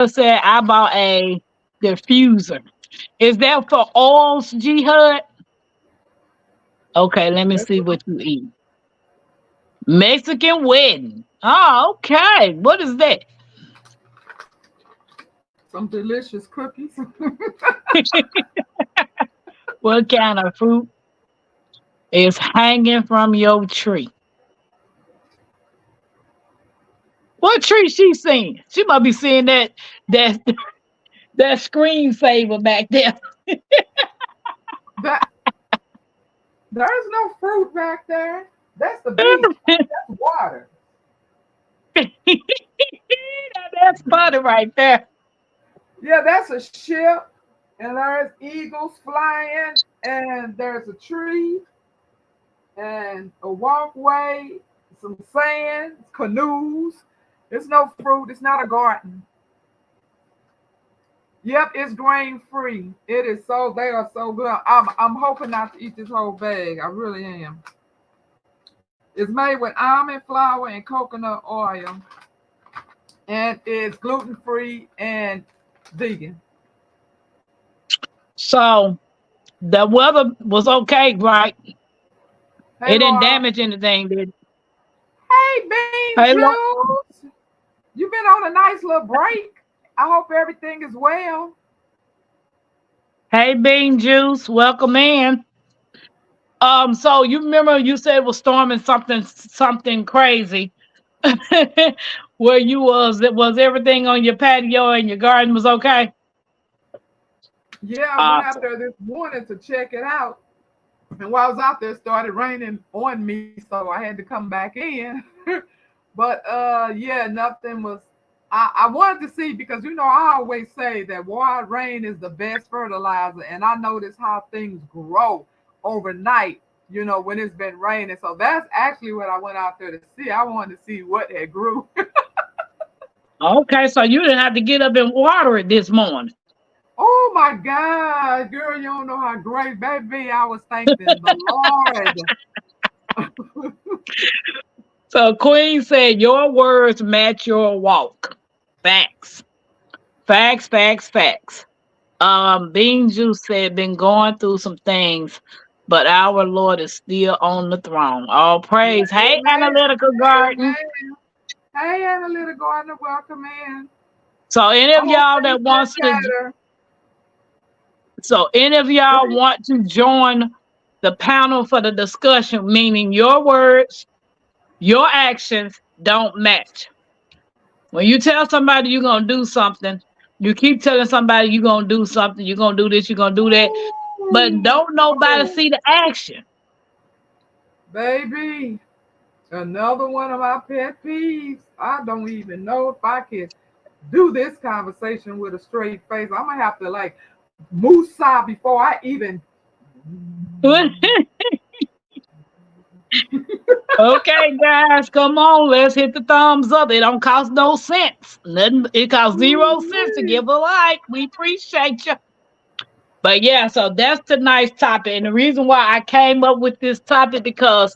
said I bought a diffuser. Is that for oils, G Hud? Okay, let me see what you eat. Mexican wedding. Oh, okay. What is that? Some delicious cookies. What kind of fruit is hanging from your tree? What tree she seeing? She must be seeing that that screensaver back there. That there's no fruit back there. That's the beach. That's water. That's funny right there. Yeah, that's a ship, and there's eagles flying, and there's a tree, and a walkway, some sand, canoes. It's no fruit. It's not a garden. Yep, it's grain free. It is so they are so good. I'm hoping not to eat this whole bag. I really am. It's made with almond flour and coconut oil, and it's gluten free and vegan. So the weather was okay, right? Hey It didn't Laura. damage anything, did it? Hey Bean Hey, look. Juice. You've been on a nice little break. I hope everything is well. Hey, Bean Juice, welcome in. So you remember you said it was storming something crazy. Where you was everything on your patio and your garden was okay? Yeah, I went out Awesome. there this morning to check it out. And while I was out there, it started raining on me, so I had to come back in. But yeah, nothing was. I wanted to see because I always say that wild rain is the best fertilizer, and I notice how things grow overnight. When it's been raining, so that's actually what I went out there to see. I wanted to see what had grew. Okay, so you didn't have to get up and water it this morning. Oh my God, girl, you don't know how great, baby. I was thanking the Lord. So Queen said your words match your walk. Facts. Facts, facts, facts. Bean Juice said been going through some things, but our Lord is still on the throne. All praise. Hey, Amen. Analytical Garden. Amen. Hey, Annalita Gardner, welcome in. So any I of hope y'all things that get wants to better. so any of y'all want to join the panel for the discussion, meaning your words, your actions don't match. When you tell somebody you're gonna do something, you keep telling somebody you're gonna do something, you're gonna do this, you're gonna do that, but Ooh, don't nobody oh, see the action. baby, another one of my pet peeves. I don't even know if I can do this conversation with a straight face. I'm gonna have to like moose before I even. Okay, guys, come on, let's hit the thumbs up. It don't cost no cents. Nothing. It costs 0 cents to give a like. We appreciate you. But yeah, so that's tonight's topic, and the reason why I came up with this topic because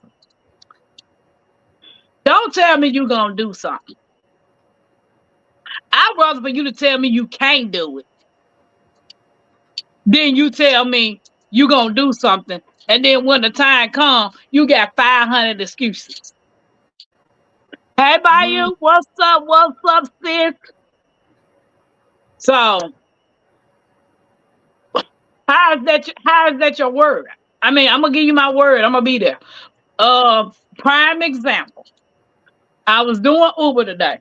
don't tell me you're gonna do something. I'd rather for you to tell me you can't do it than you tell me you gonna do something, and then when the time comes, you got 500 excuses. Hey, Mm, Bayou, what's up? What's up, sis? So how is that your word? I mean, I'm gonna give you my word. I'm gonna be there. Prime example. I was doing Uber today,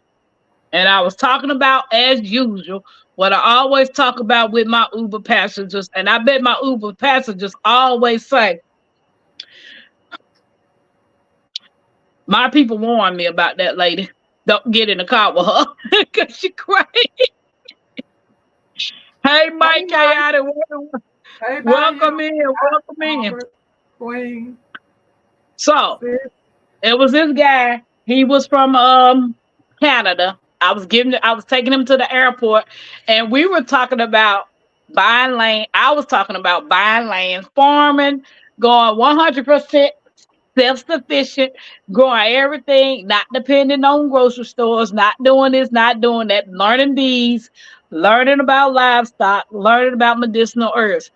and I was talking about as usual what I always talk about with my Uber passengers, and I bet my Uber passengers always say, "My people warned me about that lady. Don't get in the car with her because she crazy." Hey, hey, Mike, Mike. chaotic. Hey, Welcome Bayou. in. Hi, Welcome in. Albert. Queen. So Sis. it was this guy. He was from Canada. I was taking him to the airport, and we were talking about buying land. I was talking about buying land, farming, going 100%. self-sufficient, growing everything, not depending on grocery stores, not doing this, not doing that, learning bees, learning about livestock, learning about medicinal herbs.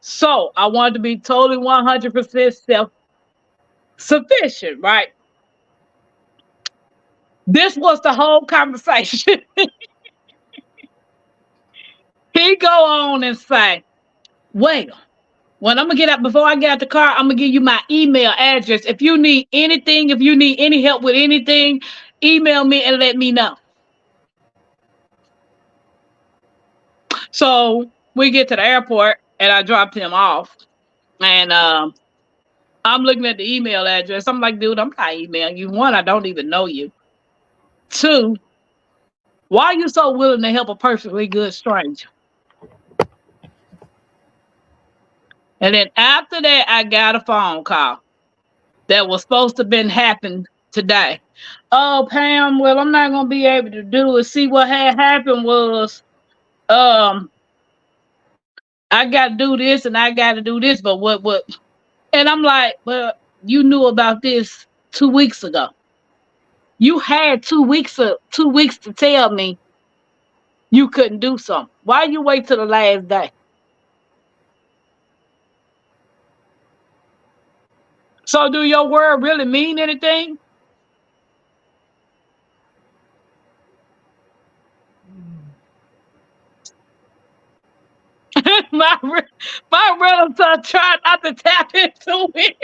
So I wanted to be totally 100% self-sufficient, right? This was the whole conversation. He go on and say, well, when I'm gonna get out before I get out the car, I'm gonna give you my email address. If you need anything, if you need any help with anything, email me and let me know. So we get to the airport and I dropped him off. And I'm looking at the email address. I'm like, dude, I'm not emailing you. One, I don't even know you. Two, why are you so willing to help a perfectly good stranger? And then after that, I got a phone call that was supposed to have been happened today. Oh, Pam, well, I'm not gonna be able to do it. See, what had happened was um I gotta do this and I gotta do this, but what and I'm like, well, you knew about this 2 weeks ago. You had 2 weeks to tell me you couldn't do something. Why you wait till the last day? So do your word really mean anything? my my relative tried not to tap into it.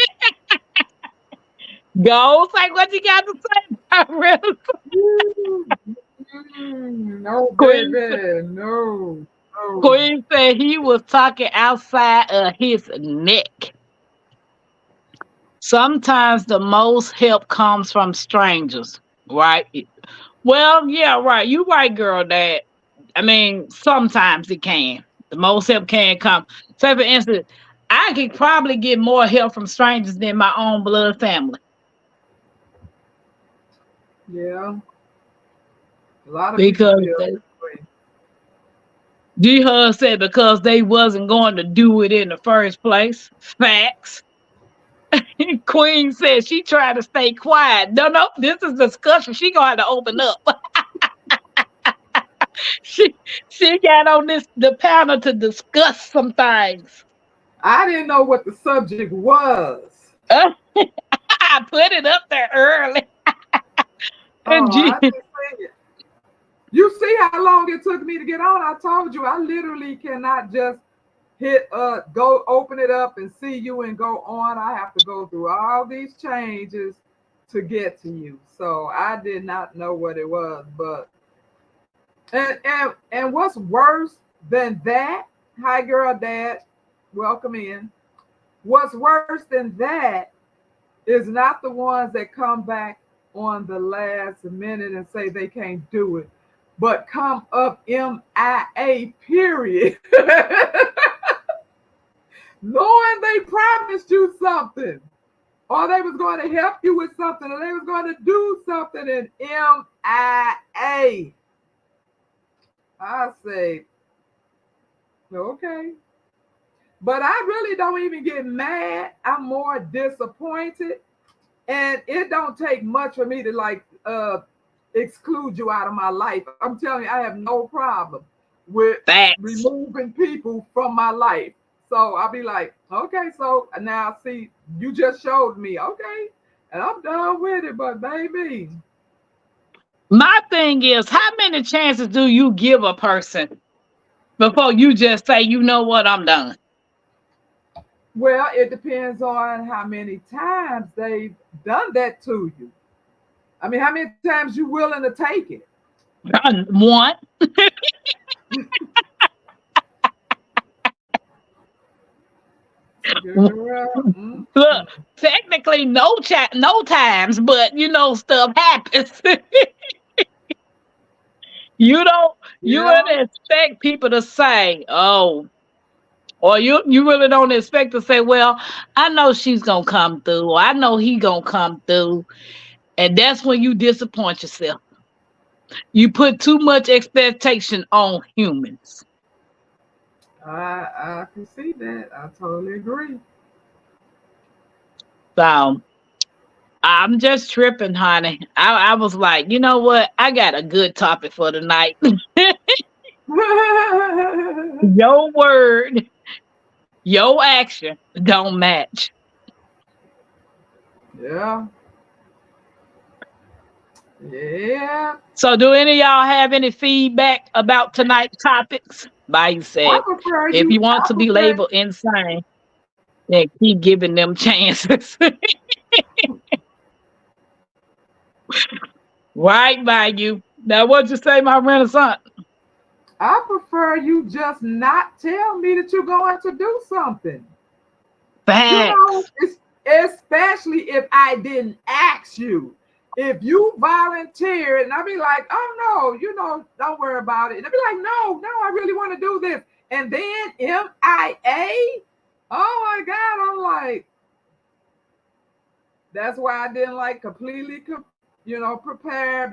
Go say what you got to say, my relative. No, Queen, baby, no, no. Queen said he was talking outside of his neck. Sometimes the most help comes from strangers, right? Well, yeah, right. You right, girl, Dad. I mean, sometimes it can. The most help can come. Say, for instance, I could probably get more help from strangers than my own blood family. Yeah, a lot of people Because feel they, that way. G Hud said because they wasn't going to do it in the first place. Facts. Queen said she tried to stay quiet. No, no, this is discussion. She gonna have to open up. she she got on the panel to discuss some things. I didn't know what the subject was. I put it up there early. And Oh, G, I didn't see it. You see how long it took me to get on? I told you I literally cannot just hit go open it up and see you and go on. I have to go through all these changes to get to you. So I did not know what it was, but and what's worse than that? Hi girl, dad, welcome in. What's worse than that is not the ones that come back on the last minute and say they can't do it, but come up MIA, period. Knowing they promised you something, or they was going to help you with something, or they was going to do something in MIA. I say, okay. But I really don't even get mad. I'm more disappointed. And it don't take much for me to like exclude you out of my life. I'm telling you, I have no problem with facts. removing people from my life. So I'll be like, okay, so now see, you just showed me, okay, and I'm done with it. But baby, My thing is, how many chances do you give a person before you just say, you know what, I'm done? well, it depends on how many times they've done that to you. I mean, how many times you willing to take it? One. Girl, Look, technically no times, but stuff happens. you don't you yeah. really expect people to say, oh, or you really don't expect to say, well, I know she's gonna come through, or I know he gonna come through. And that's when you disappoint yourself. You put too much expectation on humans. I can see that. I totally agree. So I'm just tripping, honey. I was like, you know what? I got a good topic for tonight. Your word, your action don't match. Yeah, yeah. So, do any of y'all have any feedback about tonight's topics? Bayou I said, prefer if you you. want I to be prefer. labeled insane, then keep giving them chances. Right, Bayou. Now, what'd you say, my renaissance? I prefer you just not tell me that you're going to do something. You know, Facts. especially if I didn't ask you. If you volunteered and I'd be like, oh no, don't worry about it. And I'd be like, no, I really want to do this. And then MIA, oh my God, I'm like, that's why I didn't like completely, prepare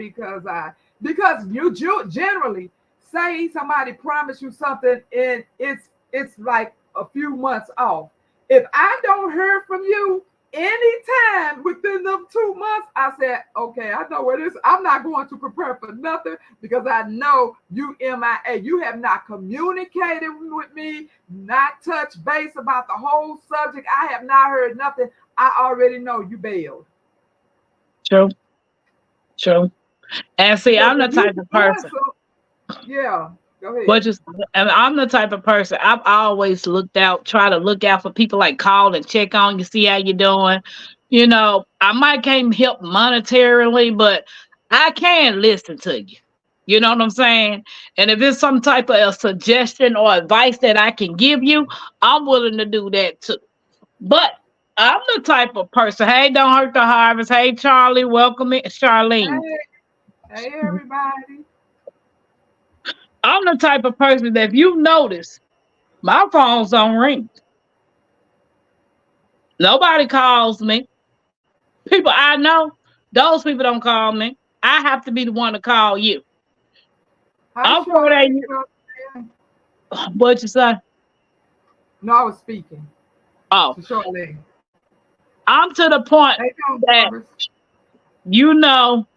because you generally say somebody promised you something and it's like a few months off. If I don't hear from you anytime within them 2 months, I said, okay, I know what it is. I'm not going to prepare for nothing because I know you MIA. You have not communicated with me, not touched base about the whole subject. I have not heard nothing. I already know you bailed. True, true. And see, Because I'm the if you type of doing person. so, yeah, go But ahead. just, and I'm the type of person. I've always looked out, try to look out for people, like call and check on you, see how you doing. I might can't help monetarily, but I can listen to you. You know what I'm saying? And if it's some type of a suggestion or advice that I can give you, I'm willing to do that too. But I'm the type of person. Hey, don't hurt the harvest. Hey, Charlie, welcome in, Charlene. Hey, hey, everybody. I'm the type of person that if you notice, my phone's don't ring. Nobody calls me. People I know, those people don't call me. I have to be the one to call you. Hi, I'm 48 Charlene. years. What you say? No, I was speaking Oh, to Charlene. I'm to the point Hey, come, that, Jarvis. you know,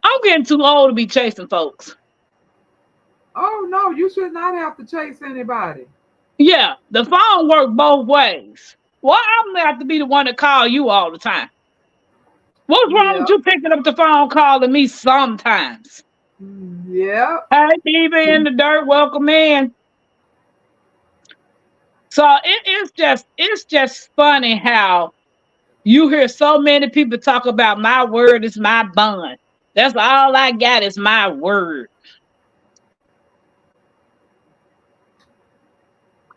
I'm getting too old to be chasing folks. Oh, no, you should not have to chase anybody. Yeah, the phone works both ways. Why I'm gonna have to be the one to call you all the time? What's wrong Yeah, with you picking up the phone calling me sometimes? yeah. Hey, Diva in the dirt, welcome in. So it's just funny how you hear so many people talk about my word is my bond. That's all I got is my word.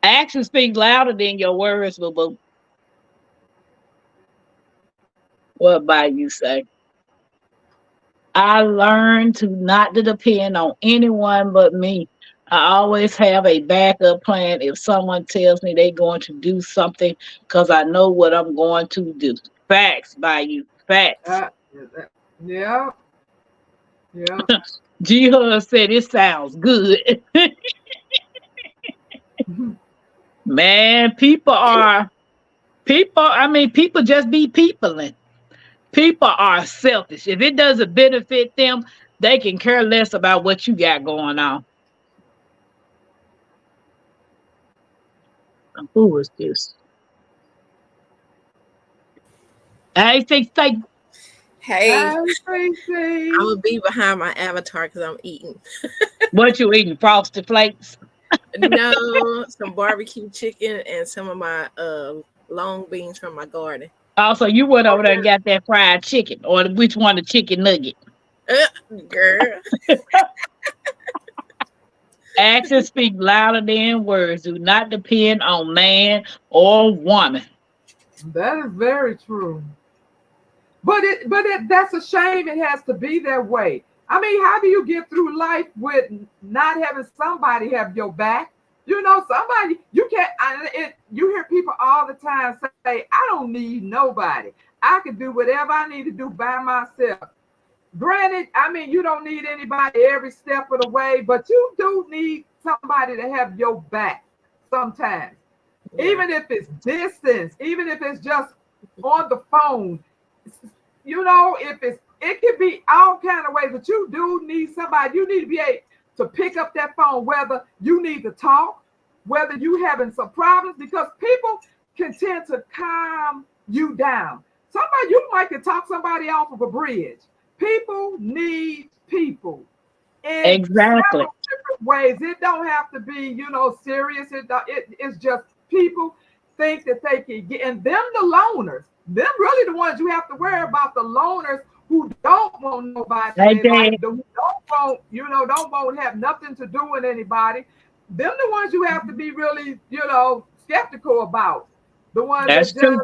Actions speak louder than your words, boo boo. What about you say? I learned to not to depend on anyone but me. I always have a backup plan if someone tells me they're going to do something because I know what I'm going to do. Facts by you. Facts. Uh, yeah, yeah. G Hud said it sounds good. Man, people just be peopling. People are selfish. If it doesn't benefit them, they can care less about what you got going on. Who is this? I think Hey, Hey, I'm Tracy. gonna be behind my avatar because I'm eating. what you eating, frosted flakes. No, some barbecue chicken and some of my long beans from my garden. Also, you went over there and Okay. got that fried chicken, or which one, the chicken nugget. Girl, Actions speak louder than words. Do not depend on man or woman. That is very true. But that's a shame it has to be that way. I mean, how do you get through life with not having somebody have your back? Somebody you can't. You hear people all the time say, "I don't need nobody. I can do whatever I need to do by myself." Granted, I mean, you don't need anybody every step of the way, but you do need somebody to have your back sometimes, yeah, even if it's distance, even if it's just on the phone. if it can be all kind of ways, but you do need somebody. You need to be able to pick up that phone, whether you need to talk, whether you having some problems, because people can tend to calm you down. Somebody you might can talk somebody off of a bridge. People need people in Exactly. several different ways. It don't have to be, serious. It's just people think that they can get, and them the loners. Them really the ones you have to worry about. The loners who don't want nobody in Hey, their life, Dad. who don't want to have nothing to do with anybody. Them the ones you have to be really, skeptical about. The ones that That's just true.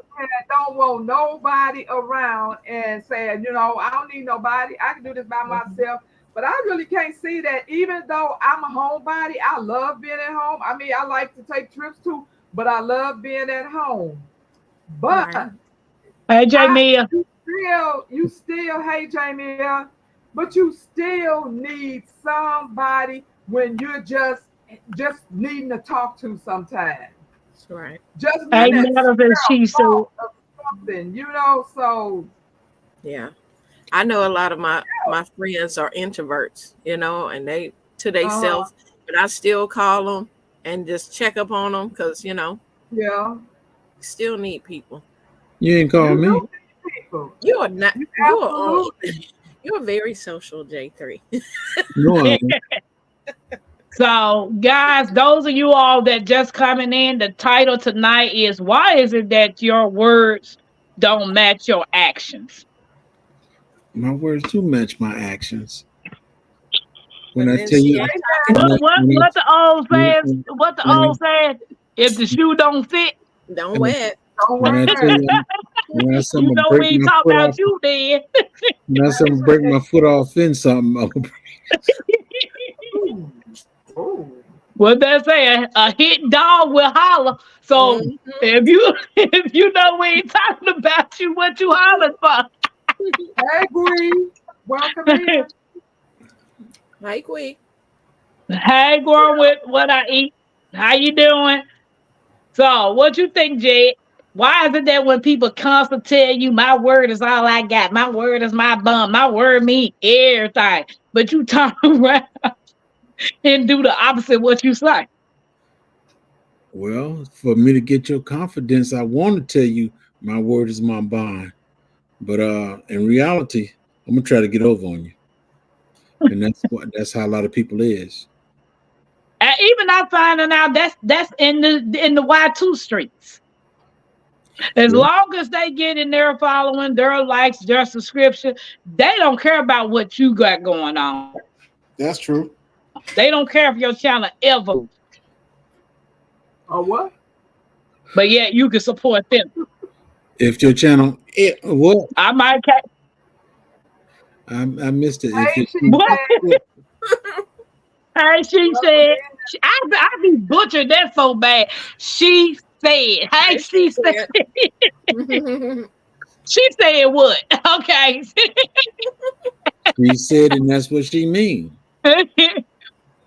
don't want nobody around and saying, I don't need nobody. I can do this by myself. But I really can't see that, even though I'm a homebody, I love being at home. I mean, I like to take trips too, but I love being at home. Right. But Hey, I Jamia. you still, hey Jamie, but you still need somebody when you're just needing to talk to sometimes. That's right. Just Hey, needing to matter share as she a said. thought of something. So Yeah. I know a lot of my friends are introverts, and they to uh themselves, but I still call them and just check up on them because yeah, still need people. You ain't call you do me. need people. You are not. You You are on. absolutely. You are very social, J3. No, I ain't. So, guys, those of you all that just coming in, the title tonight is "Why is it that your words don't match your actions?" My words do match my actions. When But I then tell she you, ain't Say talking when to I, you. when I, What the old says? when, What the when old said? If the shoe don't fit, Don't I, wear it. don't when I tell worry. you, when I say I'm you gonna know we break ain't my talking foot about off, you, then. when I say I'm gonna break my foot off in something, I'm gonna, Ooh. Ooh. What they say? A hit dog will holler. So Mhm. if you if you know we ain't talking about you, what you hollering for? Hey, Bree. Welcome in. Like we. Hey, going with what I eat. How you doing? So, what you think, Jed? Why is it that when people constantly tell you my word is all I got, my word is my bum, my word mean everything, but you turn around and do the opposite of what you say? well, for me to get your confidence, I want to tell you my word is my bond. But in reality, I'm gonna try to get over on you, and that's how a lot of people is. And even I finding out that's in the Y2 streets. As Well, long as they get in their following, their likes, their subscription, they don't care about what you got going on. that's true. They don't care if your channel ever, Oh, what? but yet you can support them. If your channel, what I might, I missed it. If Hey, it, she what? said, Hey, she welcome said, in. I be butchered that so bad. She said, hey, Like she she said, said. she said what? Okay. she said, and that's what she mean.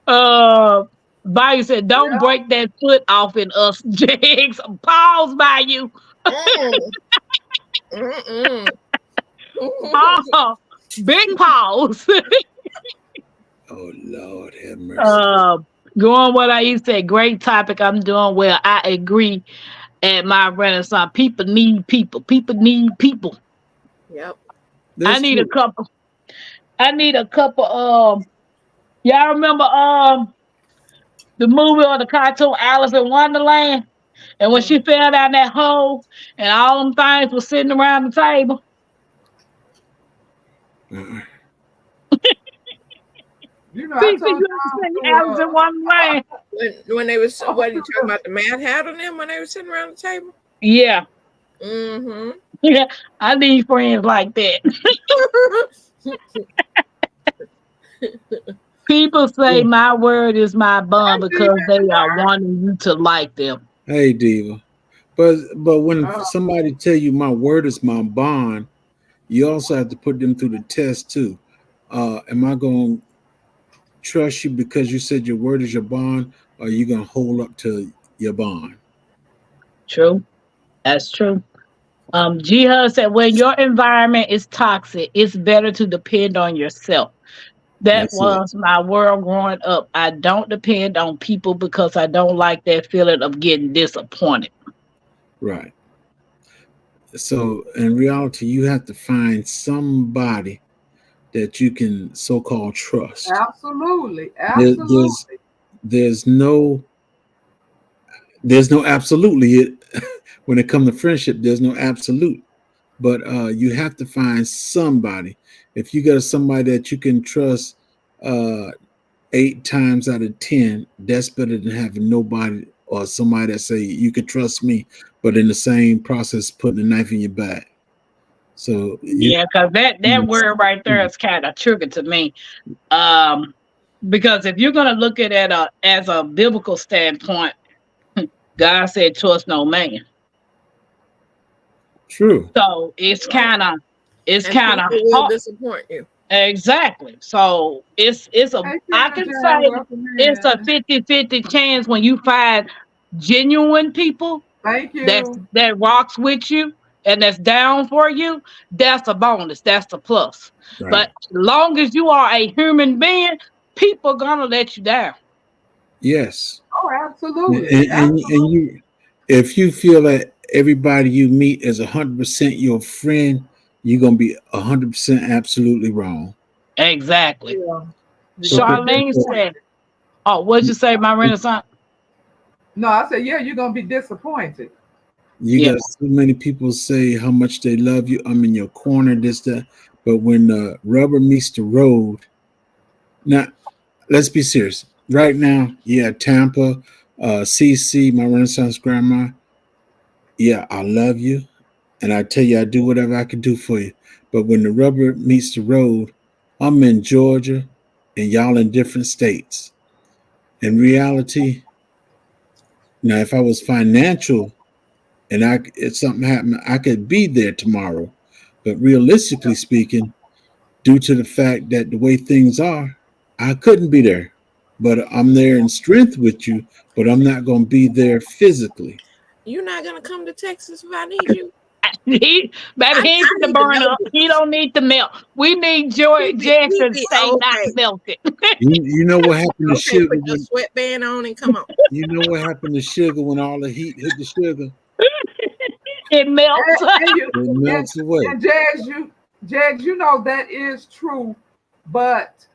uh, Bayou said, don't Yeah. break that foot off in us, Jigs. Pause, Bayou. Mm. Mm-mm. Oh, big pause. Oh Lord, have mercy. uh, Going what I used to say, great topic. I'm doing well. I agree at my Renaissance. People need people. People need people. Yep. I That's need a true. couple. I need a couple. Y'all remember the movie or the cartoon Alice in Wonderland? And when she Mhm. fell down that hole and all them things was sitting around the table. Uh-uh. I Cece, told you ever y'all seen to Alice in Wonderland? When they was uh, what are you talking about, the Mad Hat on them when they were sitting around the table? Yeah. Mm-hmm. Yeah. I need friends like that. People say my word is my bond hey, because they are wanting you to like them. Hey, Diva. But when uh, somebody tell you my word is my bond, you also have to put them through the test too. Am I going to trust you because you said your word is your bond, or are you going to hold up to your bond? True. That's true. Jihad said, when your environment is toxic, it's better to depend on yourself. That That's it. was my world growing up. I don't depend on people because I don't like that feeling of getting disappointed. Right. So in reality, you have to find somebody that you can so-called trust. Absolutely. There, there's Absolutely. there's no absolutely it when it comes to friendship. There's no absolute, but you have to find somebody. If you got somebody that you can trust, 8 times out of 10, that's better than having nobody or somebody that say you can trust me, but in the same process putting a knife in your back. So you Yeah, because that word right there is kind of trigger to me. Um, because if you're gonna look at it as a biblical standpoint, God said, "Trust no man." true. So Right. it's And kind of people will hard. disappoint you. Exactly. So it's a, Hey, I Kenna can John, say welcome it's a in. 50-50 chance when you find genuine people Thank that you. that rocks with you and that's down for you. That's a bonus. That's a plus. Right. But long as you are a human being, people gonna let you down. Yes. Oh, And, absolutely. and Absolutely. you, if you feel that everybody you meet is 100% your friend, you're gonna be 100% absolutely wrong. Exactly. Yeah. You're So, gonna be Charlene disappointed. said, "Oh, what'd you say, my Renaissance?" No, I said, yeah, you're gonna be disappointed. you Yeah, got so many people say how much they love you. I'm in your corner, this, that. But when the rubber meets the road, now let's be serious. Right now, yeah, Tampa, CC, my Renaissance grandma, yeah, I love you. And I tell you, I do whatever I can do for you. But when the rubber meets the road, I'm in Georgia and y'all in different states. In reality, now if I was financial and if something happened, I could be there tomorrow. But realistically speaking, due to the fact that the way things are, I couldn't be there. But I'm there in strength with you, but I'm not going to be there physically. You're not gonna come to Texas if I need you. baby, I, he ain't I to need to burn know up. He this. don't need to melt. We need Joy Jackson stay not Okay. melted. You know what happened to Okay, sugar put your when sweatband on and come on. you know what happened to sugar when all the heat hit the sugar? It melts. And you It and, melts away. and Jags, you know that is true, but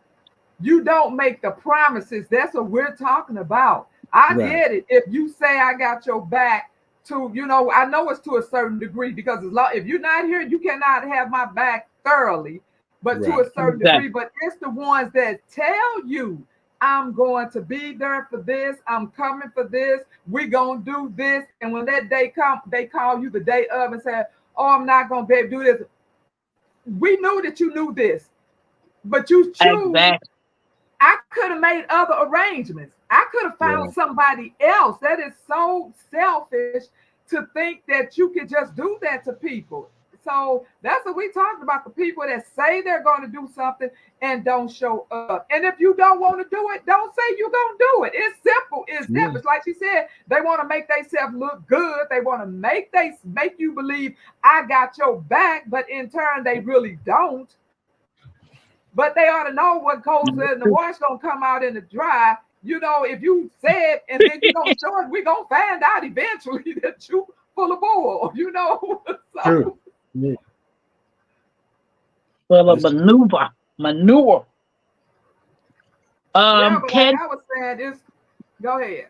you don't make the promises. That's what we're talking about. I Right, get it. If you say I got your back to, I know it's to a certain degree because if you're not here, you cannot have my back thoroughly, but to right, a certain degree. Exactly. But it's the ones that tell you, I'm going to be there for this, I'm coming for this, we're gonna do this. And when that day comes, they call you the day of and say, oh, I'm not gonna be able to do this. We knew that you knew this, but you choose. Exactly. I could have made other arrangements. I could have found right. somebody else. That is so selfish to think that you could just do that to people. So that's what we talked about, the people that say they're going to do something and don't show up. And if you don't want to do it, don't say you're going to do it. It's simple. It's Yeah, that. It's like she said, they want to make themselves look good. They want to make you believe I got your back, but in turn they really don't. But they ought to know what goes in the wash gonna come out in the dry. If you said and then you don't show it, we're gonna find out eventually that you full of bull. true. So Yeah, Full of that's maneuver. Manure. yeah, but like Can I was saying, it's go ahead.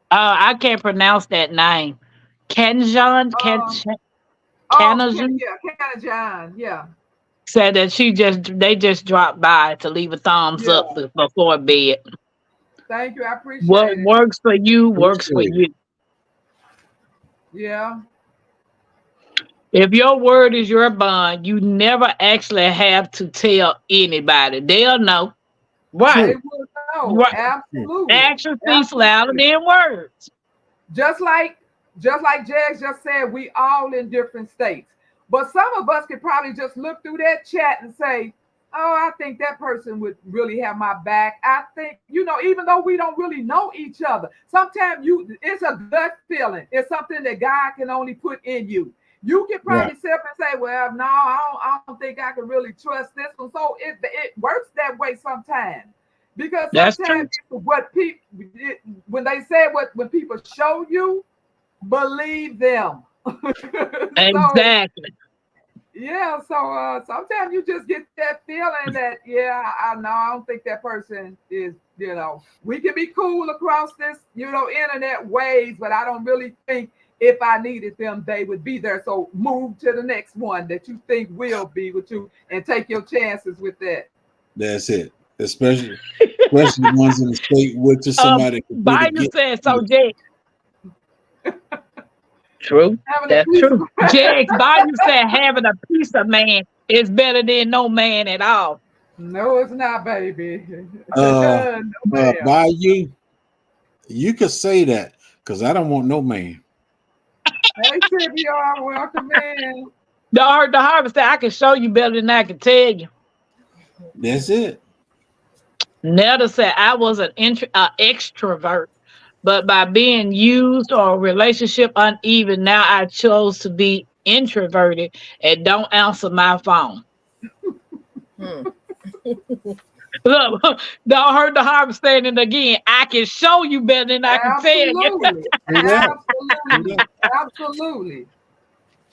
I can't pronounce that name. Kenjon, Um Kanajun yeah, Canna John. Yeah, said that they just dropped by to leave a thumbs yeah. up before bed. Thank you. I What appreciate it. works for you works for appreciate it. you. Yeah. If your word is your bond, you never actually have to tell anybody. They'll know. Right. They True, will know. Right. true. Absolutely. Action speaks louder Absolutely. than words. Just like Jags just said, we all in different states. But some of us could probably just look through that chat and say, oh, I think that person would really have my back. I think, even though we don't really know each other, sometimes it's a gut feeling. It's something that God can only put in you. You can Right. probably sit up and say, well, no, I don't think I can really trust this one. So it works that way sometimes. Because That's sometimes true. it's what people, when they say when people show you, believe them. So Exactly. yeah, so sometimes you just get that feeling that yeah, I know I don't think that person is, we can be cool across this, internet ways, but I don't really think if I needed them, they would be there. So move to the next one that you think will be with you and take your chances with that. That's it. Especially the ones in the state which is somebody that could really Biden get said to so, it. Jay. True. Having a That's piece true. of J.X. Biden said having a piece of man is better than no man at all. no, it's not, baby. Uh, No, ma'am. by you could say that because I don't want no man. Hey, Tip, you are welcome in. The harvest said, I can show you better than I can tell you. That's it. Nelda said, I was extrovert, but by being used or relationship uneven, now I chose to be introverted and don't answer my phone. Hmm. Look, don't hurt the harvest standing again. I can show you better than I can tell you. Absolutely. See that? See Absolutely. that? Absolutely.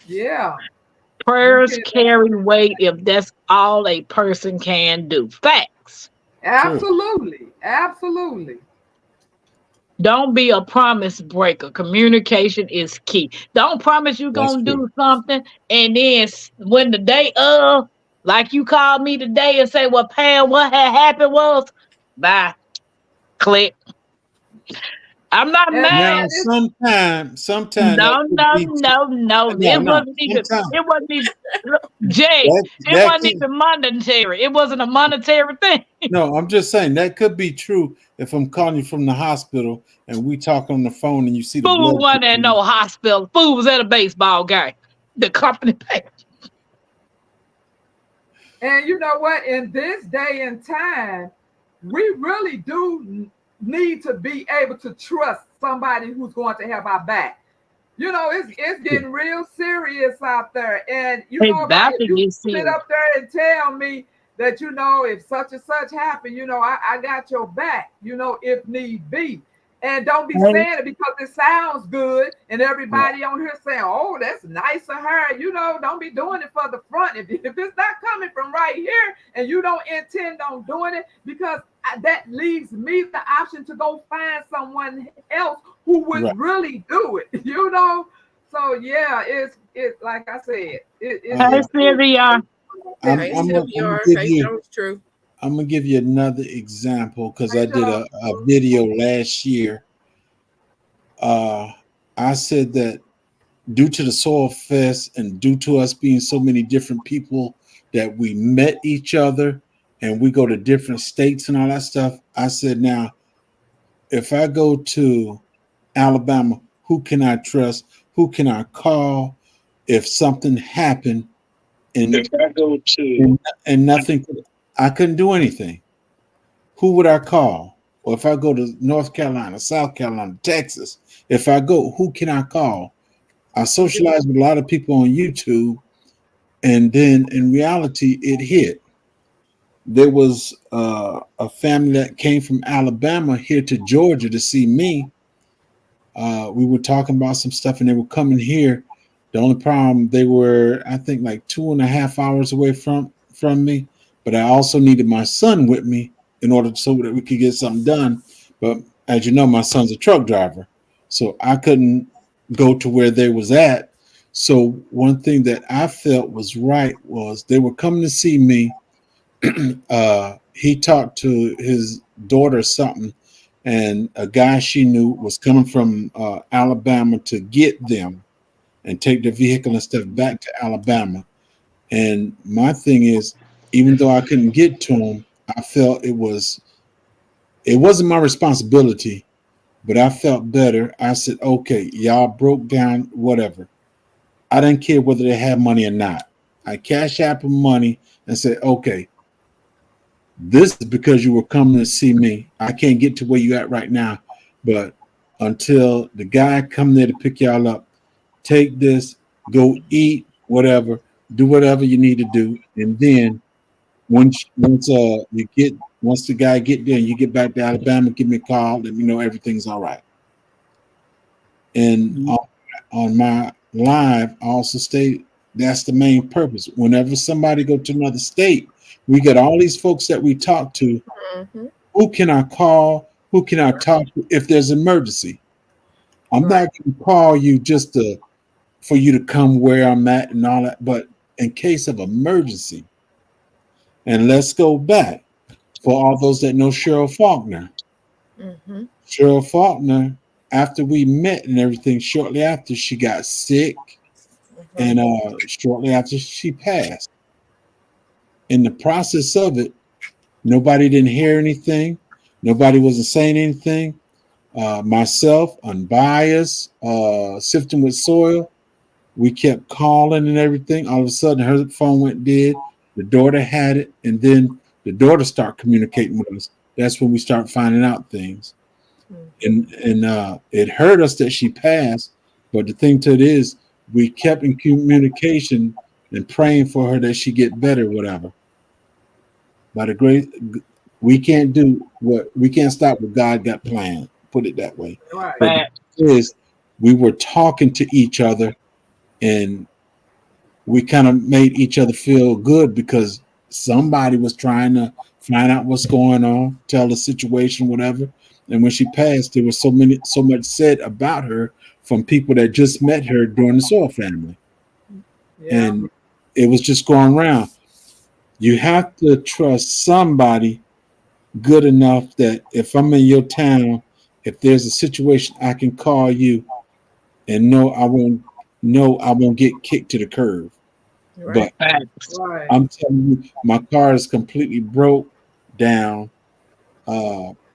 Yeah. You Prayers can carry weight if that's all a person can do. Facts. True. absolutely. Absolutely. Don't be a promise breaker. Communication is key. Don't promise you That's gonna true. do something and then when the day of, like you called me today and say, "Well, Pam, what had happened was," bye, click. I'm not And Now, mad. sometime that No, could no, be no, no. no, no. Sometimes It wasn't even. Jay, it that wasn't could even monetary. It wasn't a monetary thing. no. I'm just saying that could be true if I'm calling you from the hospital and we talk on the phone and you see the Fool blood. wasn't at no hospital. Fool was at a baseball game. The company paid. you know what? In this day and time, we really do need to be able to trust somebody who's going to have our back. It's getting real serious out there. And It's about if to you get sit serious. up there and tell me that if such and such happen, I got your back, if need be. And don't be Hey, saying it because it sounds good and Right, everybody on here saying, oh, that's nice of her. Don't be doing it for the front. If it's not coming from right here and you don't intend on doing it, because that leaves me the option to go find someone else who would right. really do it, So yeah, it's like I said, hey, Uh, Sylvia. I'm Hey, I'm gonna, I'm gonna CWR. give Hey, you Jones True. I'm gonna give you another example because I I did sure. a video last year. Uh, I said that due to the Soil Fest and due to us being so many different people that we met each other and we go to different states and all that stuff. I said, now, if I go to Alabama, who can I trust? Who can I call if something happened and If I go to and, and nothing? I couldn't do anything. Who would I call? Or if I go to North Carolina, South Carolina, Texas, if I go, who can I call? I socialized with a lot of people on YouTube, and then in reality, it hit. There was a family that came from Alabama here to Georgia to see me. We were talking about some stuff, and they were coming here. The only problem, they were, I think, like 2.5 hours away from me. But I also needed my son with me in order so that we could get something done. But as you know, my son's a truck driver, so I couldn't go to where they was at. So one thing that I felt was right was they were coming to see me. He talked to his daughter something, and a guy she knew was coming from Alabama to get them and take the vehicle and stuff back to Alabama. And my thing is, even though I couldn't get to him, I felt it wasn't my responsibility, but I felt better. I said, okay, y'all broke down, whatever. I didn't care whether they had money or not. I cash app them money and said, okay, this is because you were coming to see me. I can't get to where you at right now, but until the guy come there to pick y'all up, take this, go eat, whatever, do whatever you need to do, and then once the guy get there, and you get back to Alabama, give me a call, let me know everything's all right. And on my live, I also state that's the main purpose. Whenever somebody go to another state, we get all these folks that we talk to. Mm-hmm. Who can I call? Who can I talk to if there's an emergency? I'm not going to call you just for you to come where I'm at and all that, but in case of emergency. And let's go back for all those that know Cheryl Faulkner. Mm-hmm. Cheryl Faulkner, after we met and everything, shortly after she got sick, and shortly after she passed. In the process of it, nobody didn't hear anything. Nobody wasn't saying anything. Myself, unbiased, sifting with soil, we kept calling and everything. All of a sudden, her phone went dead. The daughter had it, and then the daughter started communicating with us. That's when we start finding out things. And it hurt us that she passed, but the thing to it is, we kept in communication and praying for her that she get better, whatever. By the grace, we can't stop what God got planned. Put it that way. Right. But the thing is, we were talking to each other, and we kind of made each other feel good because somebody was trying to find out what's going on, tell the situation, whatever. And when she passed, there was so much said about her from people that just met her during the Soil family. Yeah. And it was just going around. You have to trust somebody good enough that if I'm in your town, if there's a situation, I can call you and know I won't get kicked to the curb. Right. But Right. I'm telling you, my car is completely broke down.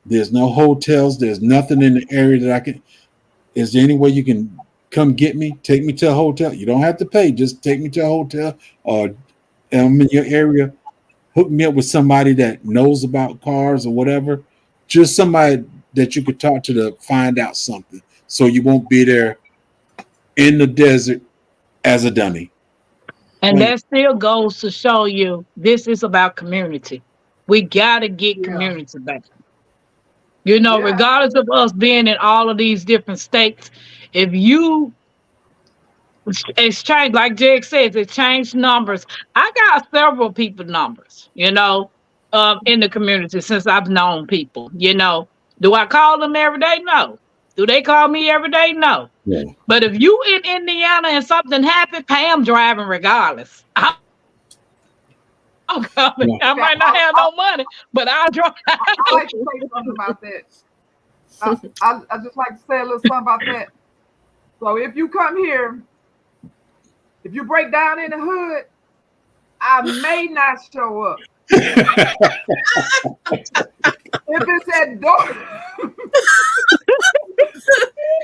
There's no hotels. There's nothing in the area that I can. Is there any way you can come get me? Take me to a hotel. You don't have to pay. Just take me to a hotel, or I'm in your area. Hook me up with somebody that knows about cars or whatever. Just somebody that you could talk to find out something, so you won't be there in the desert as a dummy. And Right. that still goes to show you this is about community. We got to get Yeah. community back. You know, Yeah. regardless of us being in all of these different states, if you exchange, like Jake says, exchange numbers. I got several people numbers, in the community since I've known people. Do I call them every day? No. Do they call me every day? No. Yeah. But if you in Indiana and something happened, Pam driving regardless. I'm coming. Yeah. I might not have no money, but I'll drive. I like to say something about that. I just like to say a little something about that. So if you come here, if you break down in the hood, I may not show up. If it's at dark,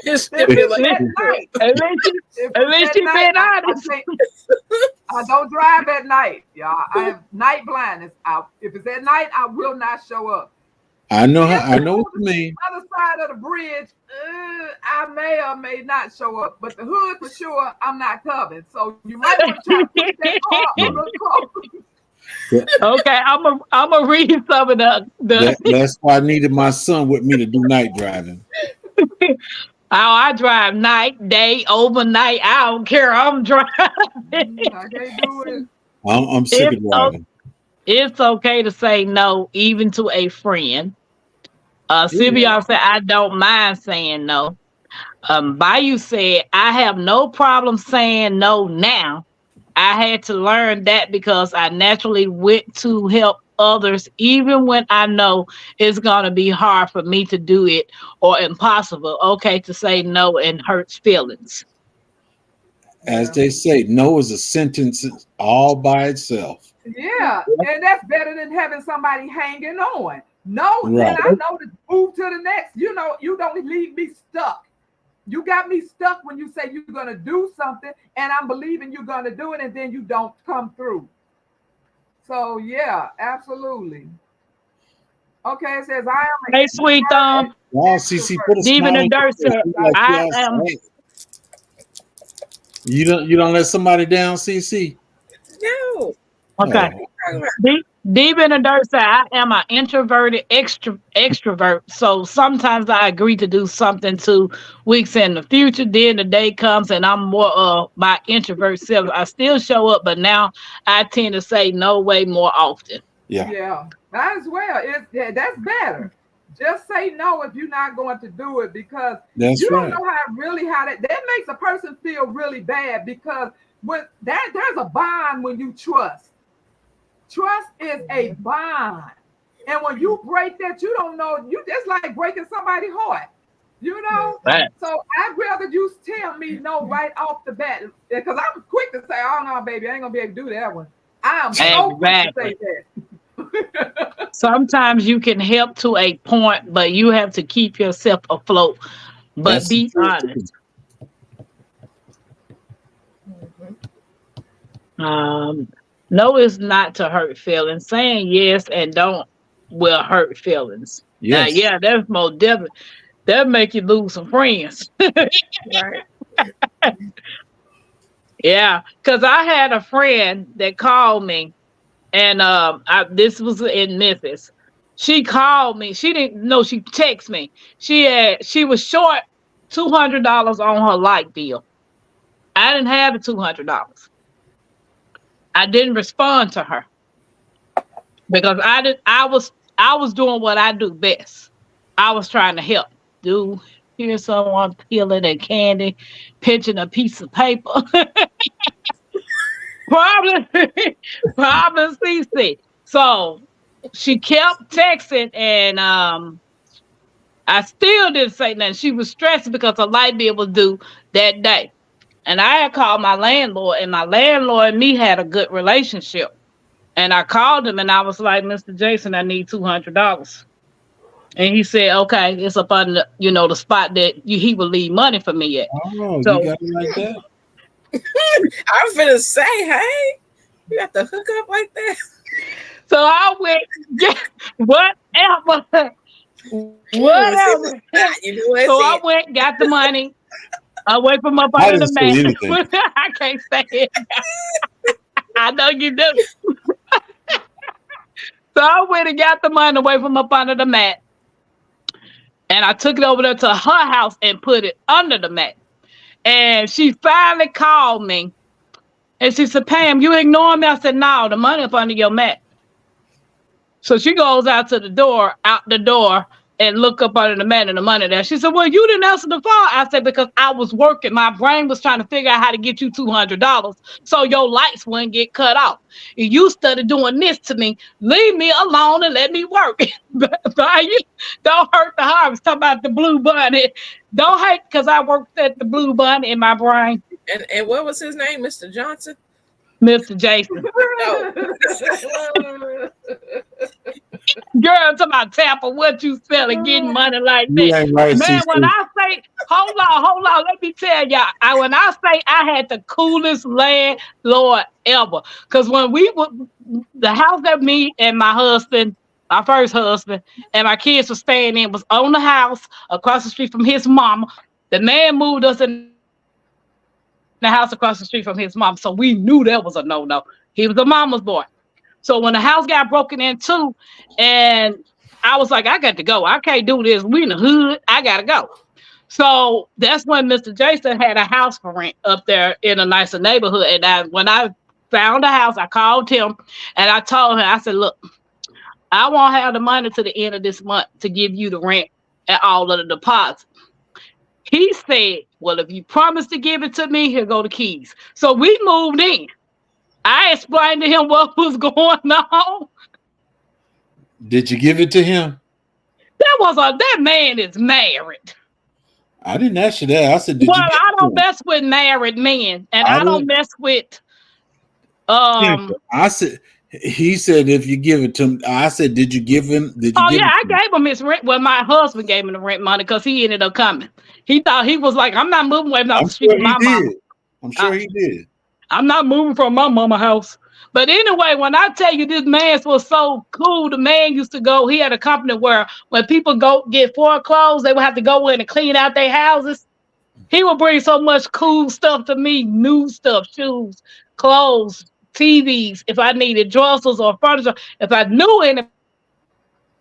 It's if it's like, at night, At least you been honest. I don't drive at night, y'all. I have night blindness. If it's at night, I will not show up. I know what you mean. Other side of the bridge, I may or may not show up, but the hood for sure, I'm not coming. So you might want to try to put that car a little closer. Okay, I'm a read some of That's why I needed my son with me to do night driving. I drive night, day, overnight. I don't care. I'm driving. I can't do it. I'm sick of driving. It's okay to say no, even to a friend. Sylvia said, I don't mind saying no. Bayou said, I have no problem saying no now. I had to learn that because I naturally went to help others, even when I know it's going to be hard for me to do it or impossible. Okay, to say no and hurts feelings. As they say, no is a sentence all by itself. Yeah, and that's better than having somebody hanging on. No, Right. then I know to move to the next. You don't leave me stuck. You got me stuck when you say you're going to do something and I'm believing you're going to do it and then you don't come through. So, yeah, absolutely. Okay, it says, I am. Hey, sweet thumb. Wow, CC, put a Even smile the on dirt, your sir. face. Like, I yes, am. hey. You don't let somebody down, CC. No. Okay. Oh, Deep in the dirt side, I am an introverted extrovert. So sometimes I agree to do something 2 weeks in the future. Then the day comes and I'm more my introvert self. I still show up, but now I tend to say no way more often. yeah, Yeah, as well. That's better. Just say no if you're not going to do it because you that's don't right. know how that makes a person feel really bad because when there's a bond when you trust. Trust is a bond. And when you break that, you don't know, you just like breaking somebody's heart. You know? Right. So I'd rather you tell me no right off the bat. Because I'm quick to say, oh no, baby, I ain't gonna be able to do that one. I'm so quick to say Exactly. that. Sometimes you can help to a point, but you have to keep yourself afloat. But That's the be truth. honest. No is not to hurt feelings. Saying yes and don't will hurt feelings. Now, Yes. yeah, that's more definitely that make you lose some friends. Right. Yeah, because I had a friend that called me, and this was in Memphis. She called me. She didn't know. She texted me. She was short $200 on her light bill. I didn't have the $200. I didn't respond to her because I was doing what I do best. I was trying to help. Do here's someone peeling a candy, pinching a piece of paper. Problem, problem, CC. So she kept texting, and I still didn't say nothing. She was stressed because her light bill was due that day, and I had called my landlord, and my landlord and me had a good relationship. And I called him, and I was like, "Mr. Jason, I need $200." And he said, "Okay, it's up on the spot that he will leave money for me at." Oh, you So got it like that. I was finna say, hey, you got to hook up like that. So I went, yeah, whatever, whatever. You know what So I I went, got the money away from up I under didn't the say mat. anything. I can't say it. I know you do. So I went and got the money away from up under the mat. And I took it over there to her house and put it under the mat. And she finally called me and she said, "Pam, you ignoring me?" I said, "No, the money up under your mat." So she goes out the door, and look up under the mat and the money there. She said, "Well, you didn't answer the phone." I said, "Because I was working. My brain was trying to figure out how to get you $200 so your lights wouldn't get cut off. And you started doing this to me. Leave me alone and let me work." Don't hurt the harvest. Talk about the blue bunny. Don't hate because I worked at the blue bunny in my brain. and what was his name, Mr. Johnson? Mr. Jason. No. Girl, talking about Tampa, what you selling, getting money like You that. ain't right, Man, when CC. I say, hold on, let me tell y'all. When I say I had the coolest landlord ever. Because when the house that me and my husband, my first husband, and my kids were staying in was on the house across the street from his mama. The man moved us in the house across the street from his mom. So we knew that was a no-no. He was a mama's boy. So when the house got broken into, and I was like, I got to go. I can't do this. We in the hood. I gotta go. So that's when Mr. Jason had a house for rent up there in a nicer neighborhood. And when I found a house, I called him and I told him, I said, "Look, I won't have the money to the end of this month to give you the rent and all of the deposits." He said, "Well, if you promise to give it to me, here go the keys." So we moved in. I explained to him what was going on. Did you give it to him? That man is married. I didn't ask you that. I said, did Well, you give I it to don't him? mess with married men, and I I don't didn't. mess with Tampa. I said. He said, if you give it to him. I said, did you give him? Did you Oh give yeah, it I to him? gave him his rent. Well, my husband gave him the rent money because he ended up coming. He thought he was like, "I'm not moving away off I'm the street sure from he my mama. did. I'm sure he did. I'm not moving from my mama house." But anyway, when I tell you this man was so cool, the man used to go. He had a company where when people go get foreclosed, they would have to go in and clean out their houses. He would bring so much cool stuff to me, new stuff, shoes, clothes, TVs. If I needed dressers or furniture, if I knew anybody, he would bring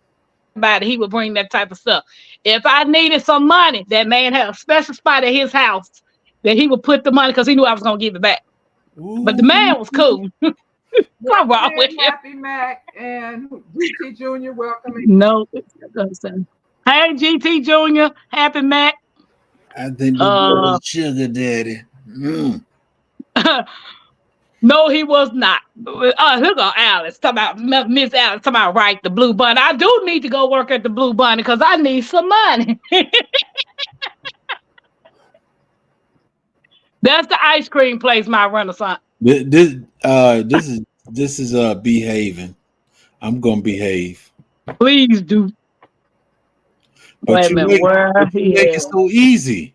that type of stuff. If I needed some money, that man had a special spot at his house that he would put the money because he knew I was gonna give it back. But the man was cool. Ooh. What's wrong with him? Welcome in, Happy Mac and GT Jr. Welcome in. No. Hey, GT Junior, Happy Mac. I think the Uh, boy sugar daddy. Mm. no, he was not. Here go Alice. Talk about Miss Alice. Talk about right the Blue Bunny. I do need to go work at the Blue Bunny because I need some money. That's the ice cream place, my Renaissance. This is behaving. I'm gonna behave. Please do. But Wait a you minute, make where but you he make it is. so easy.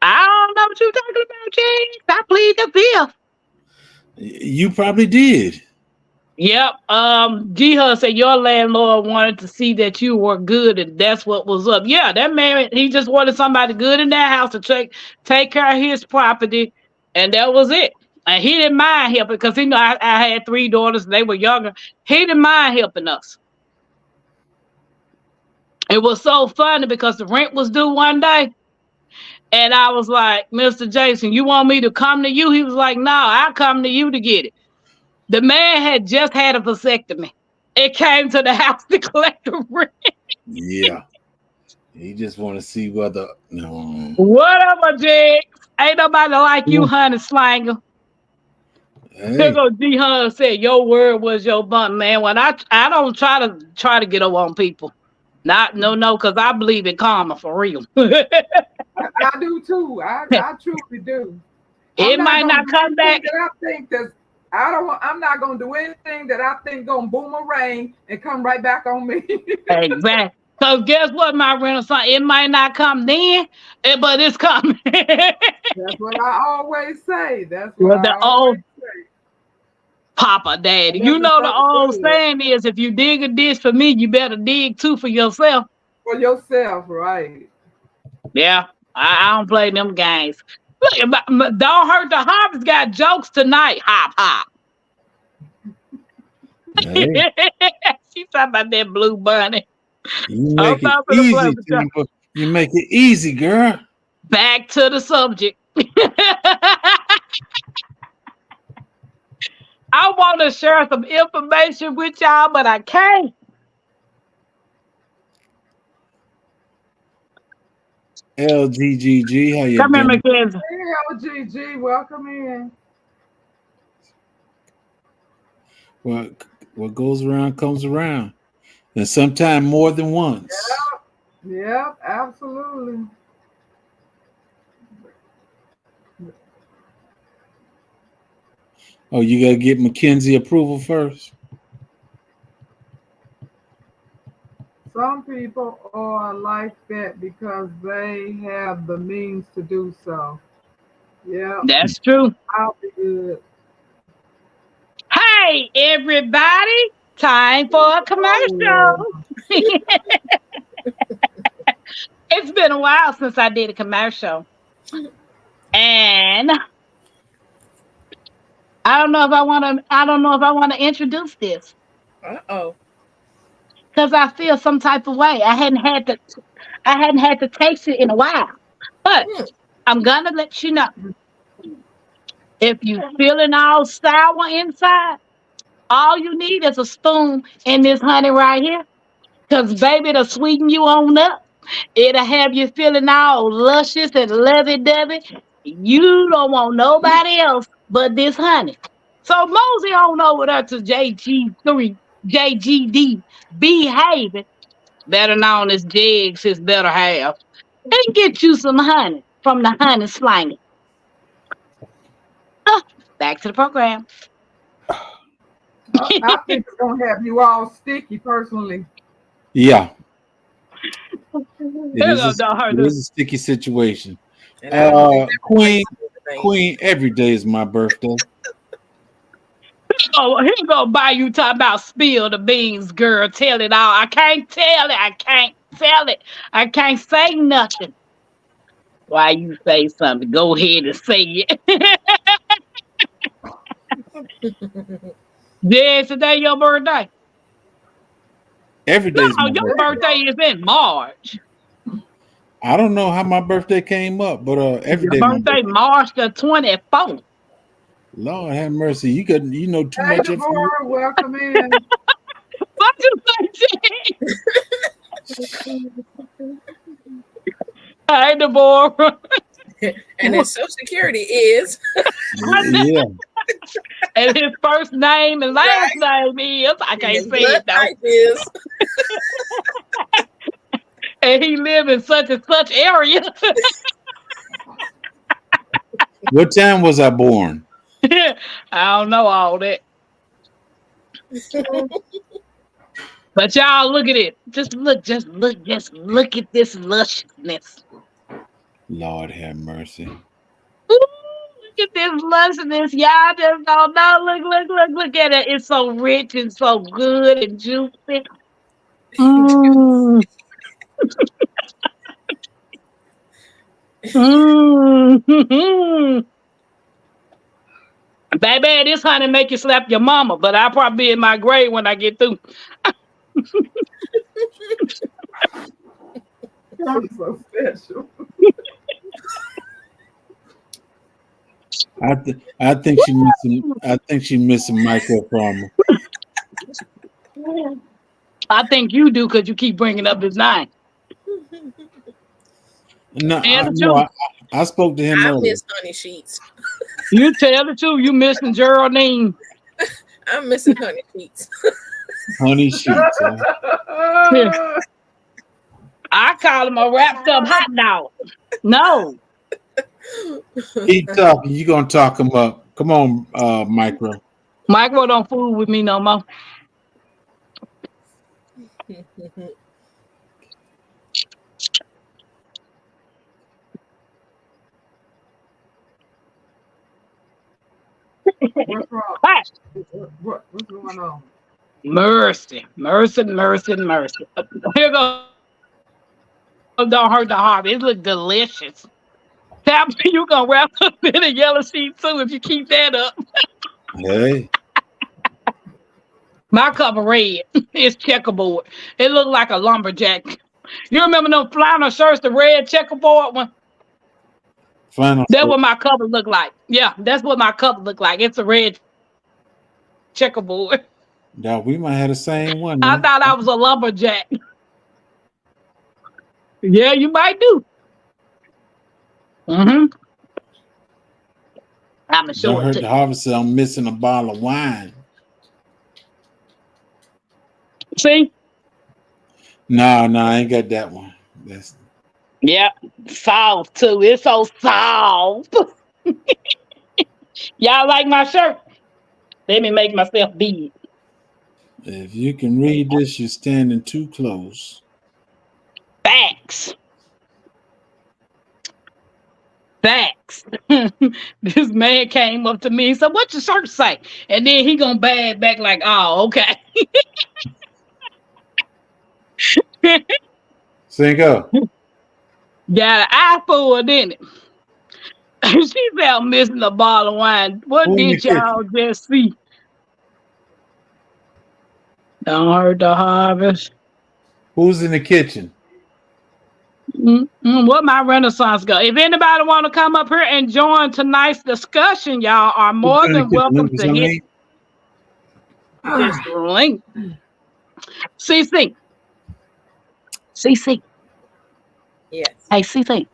I don't know what you're talking about, James. I plead the fifth. You probably did. Yep. G Hud said your landlord wanted to see that you were good, and that's what was up. Yeah, that man, he just wanted somebody good in that house to take care of his property, and that was it. And he didn't mind helping because he knew I had three daughters, and they were younger. He didn't mind helping us. It was so funny because the rent was due one day, and I was like, Mr. Jason, you want me to come to you? He was like, no, I'll come to you to get it. The man had just had a vasectomy. It came to the house to collect the rent. Yeah. He just want to see whether no. Whatever, Jigs. Ain't nobody like you, Yeah. honey slanger. Here Hey, go G Hun said your word was your bun, man. When I don't try to get over on people. Not no, because I believe in karma for real. I do too. I truly do. I'm It not might gonna not do come anything back. that I think that's I don't want I'm not gonna do anything that I think gonna boomerang and come right back on me. Exactly. Because guess what, my Renaissance? It might not come then, but it's coming. That's what I always say. That's what Well, I the always old say. Papa Daddy. You Unless it's know the something old good saying is if you dig a ditch for me, you better dig two for yourself. for yourself, right? Yeah, I don't play them games. Look, don't hurt the Harvest got jokes tonight. Hop hop. hey, She talking about that blue bunny. you I'm make it not gonna play easy, with y'all. Tampa. You make it easy, girl. Back to the subject. I want to share some information with y'all, but I can't. LGGG, how you Come here, doing? Mackenzie. Hey, LGG, welcome in. What goes around comes around, and sometimes more than once. Yep, absolutely. Oh, you gotta get Mackenzie approval first. Some people are like that because they have the means to do so. Yep, That's true. I'll be good. Hey, everybody. Time for a Oh, commercial. It's been a while since I did a commercial. And I don't know if I want to introduce this Uh-oh. because I feel some type of way. I hadn't had to taste it in a while. But Hmm. I'm gonna let you know if you feeling all sour inside, all you need is a spoon in this honey right here. Cause baby, it'll sweeten you on up. It'll have you feeling all luscious and lovey-dovey. You don't want nobody else but this honey. So mosey on over there to JG3, JGD, behaving, better known as Jigs, his better half, and get you some honey from the honey slinger. Huh, back to the program. I think it's gonna have you all sticky personally. Yeah, it Here is. go, don't hurt It this. is a sticky situation. And I don't think that Queen, everything. Queen, every day is my birthday. Oh, here go by you talking about spill the beans, girl. Tell it all. I can't tell it. I can't tell it. I can't say nothing. Why you say something? Go ahead and say it. Yeah, today your birthday. Every day's No, my your birthday. birthday is in March. I don't know how my birthday came up, but every Your day my birthday birthday. March the 24th. Lord have mercy. You know too Hey, much information. Deborah, welcome in. What you say, Jen? Hey, Deborah. And his social security is Yeah. And his first name and last name is, I and can't his say blood it though. type is. And he live in such and such area. What time was I born? I don't know all that. But y'all look at it. Just look at this lusciousness. Lord have mercy. Ooh, look at this lusciousness. Y'all just don't know. Look at it. It's so rich and so good and juicy. Mm, mm. Baby, this honey make you slap your mama, but I'll probably be in my grave when I get through. She's so special. I think she missing. I think she missing micro from her. I think you do because you keep bringing up his name. No, Tell I, the no, truth. I spoke to him I earlier. miss honey sheets. You tell the truth. You missing Geraldine. I'm missing honey sheets. Honey sheets. Huh? Yeah. I call him a wrapped up hot dog. No. Keep talking. You gonna talk him up? Come on, micro. Micro don't fool with me no more. What's wrong? Hey, What's going on? mercy. Here goes don't hurt the heart. It look delicious. Tap, you gonna wrap up in a yellow sheet too if you keep that up. Hey, My cover red. It's checkerboard. It look like a lumberjack. You remember those flannel shirts, the red checkerboard one? final. That's what my cover look like. Yeah, that's what my cover look like. It's a red checkerboard. Now we might have the same one. I Then. thought I was a lumberjack. Yeah, you might do. Mm-hmm. I'm a Don't short hurt too. the harvester. I'm missing a bottle of wine. See? No, I ain't got that one. That's Yeah. Soft too. It's so soft. Y'all like my shirt? Let me make myself big. if you can read this, you're standing too close. Facts. Facts. This man came up to me and said, "What your shirt say?" And then he gonna bag back like, "Oh, okay." Cinco. Got an eye for it, didn't it? She's out missing a bottle of wine. What Who in the did y'all kitchen? just see? Don't hurt the harvest. Who's in the kitchen? What my Renaissance go? If anybody want to come up here and join tonight's discussion, y'all are Who's more in the than kitchen? welcome Looking to something to hit eat? this link. CC, CC. Yes. Hey, CC,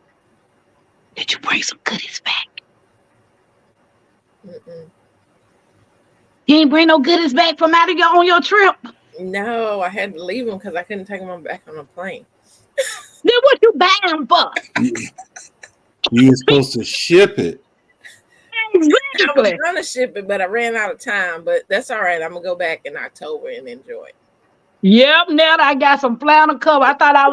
did you bring some goodies back? Mm-mm. You ain't bring no goodies back from out of your on your trip. No, I had to leave them because I couldn't take them back on a plane. Then what you buying for? You were supposed to ship it. I was Exactly. gonna ship it, but I ran out of time. But that's all right. I'm gonna go back in October and enjoy it. Yep. Now I got some flannel cover. I thought I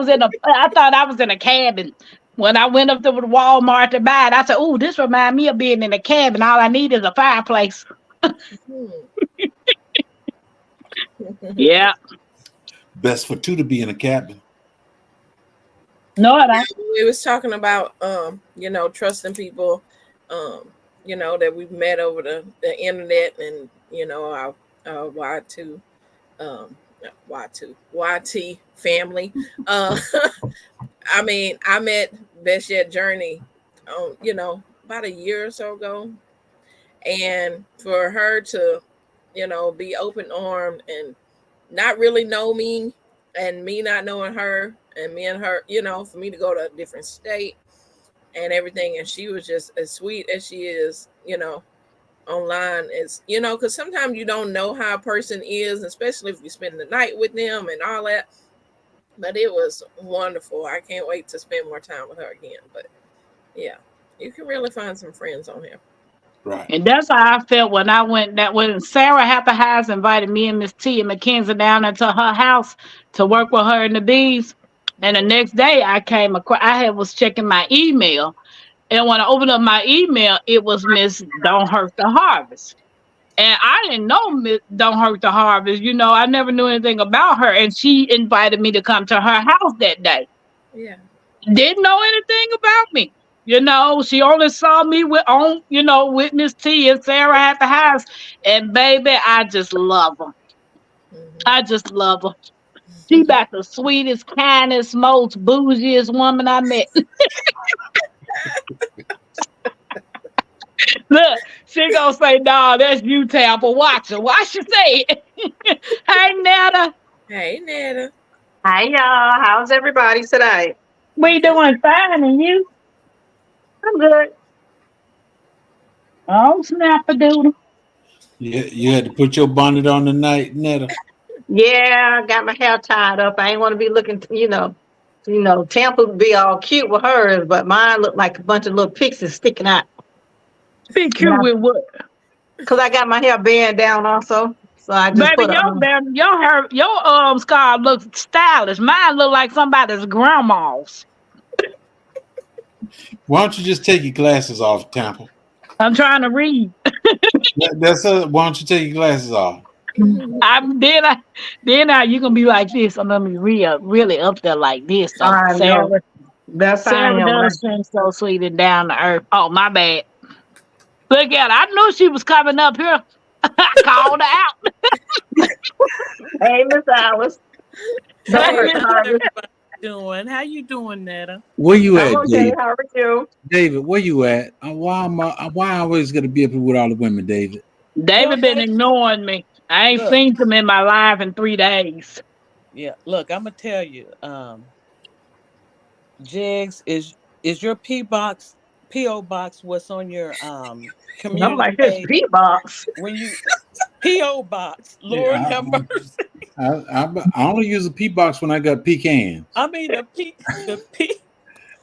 was in a cabin. When I went up to the Walmart to buy it, I said, "Ooh, this remind me of being in a cabin. All I need is a fireplace." Yeah. Best for two to be in a cabin. No, it ain't. We was talking about trusting people, that we've met over the internet, and our Y2 YT family. I mean, I met Best Yet Journey about a year or so ago, and for her to be open armed and not really know me, and me not knowing her, and me and her, for me to go to a different state and everything, and she was just as sweet as she is, online, is because sometimes you don't know how a person is, especially if you spend the night with them and all that. But it was wonderful. I can't wait to spend more time with her again. But yeah, you can really find some friends on here. Right. And that's how I felt when I went that when Sarah Happy invited me and Miss T and Mackenzie down into her house to work with her and the bees. And the next day I came across was checking my email. And when I opened up my email, it was Miss Don't Hurt the Harvest. And I didn't know Miss Don't Hurt the Harvest. I never knew anything about her. And she invited me to come to her house that day. Yeah. Didn't know anything about me. She only saw me with Miss T and Sarah at the house. And baby, I just love her. I just love her. She about the sweetest, kindest, most bougiest woman I met. Look, she gonna say, "No, that's you, Tampa. Watch her. Why she say it?" Hey, Netta. Hey, Netta. Hi, y'all. How's everybody today? We doing fine, and you? I'm good. Oh, snap a doodle. You had to put your bonnet on tonight, Netta. Yeah, I got my hair tied up. I ain't want to be looking, Tampa would be all cute with hers, but mine looked like a bunch of little pixies sticking out. Be cute with what? Because I got my hair band down also. So I just Baby, your scarf looks stylish. Mine look like somebody's grandma's. Why don't you just take your glasses off, Tampa? I'm trying to read. Why don't you take your glasses off? Then you gonna be like this. I'm gonna be really up there like this. So I Sarah, know. That's how I Sarah am. does seem so sweet and down to earth. Oh, my bad. Look at her. I knew she was coming up here. I called her out. Hey, Miss Alice. Hey, Don't Miss hurt Harvey. Doing? How you doing, Netta? Where you at, I'm okay. David? How are you? David, where you at? Why I always got to be up here with all the women, David? David been ignoring me. I ain't seen him in my life in 3 days. Yeah, look, I'm gonna tell you, Jigs, is your PO box what's on your And I'm community like this page? P-box. When you PO box, Lord have mercy. I only use a P box when I got pecans. I mean the P.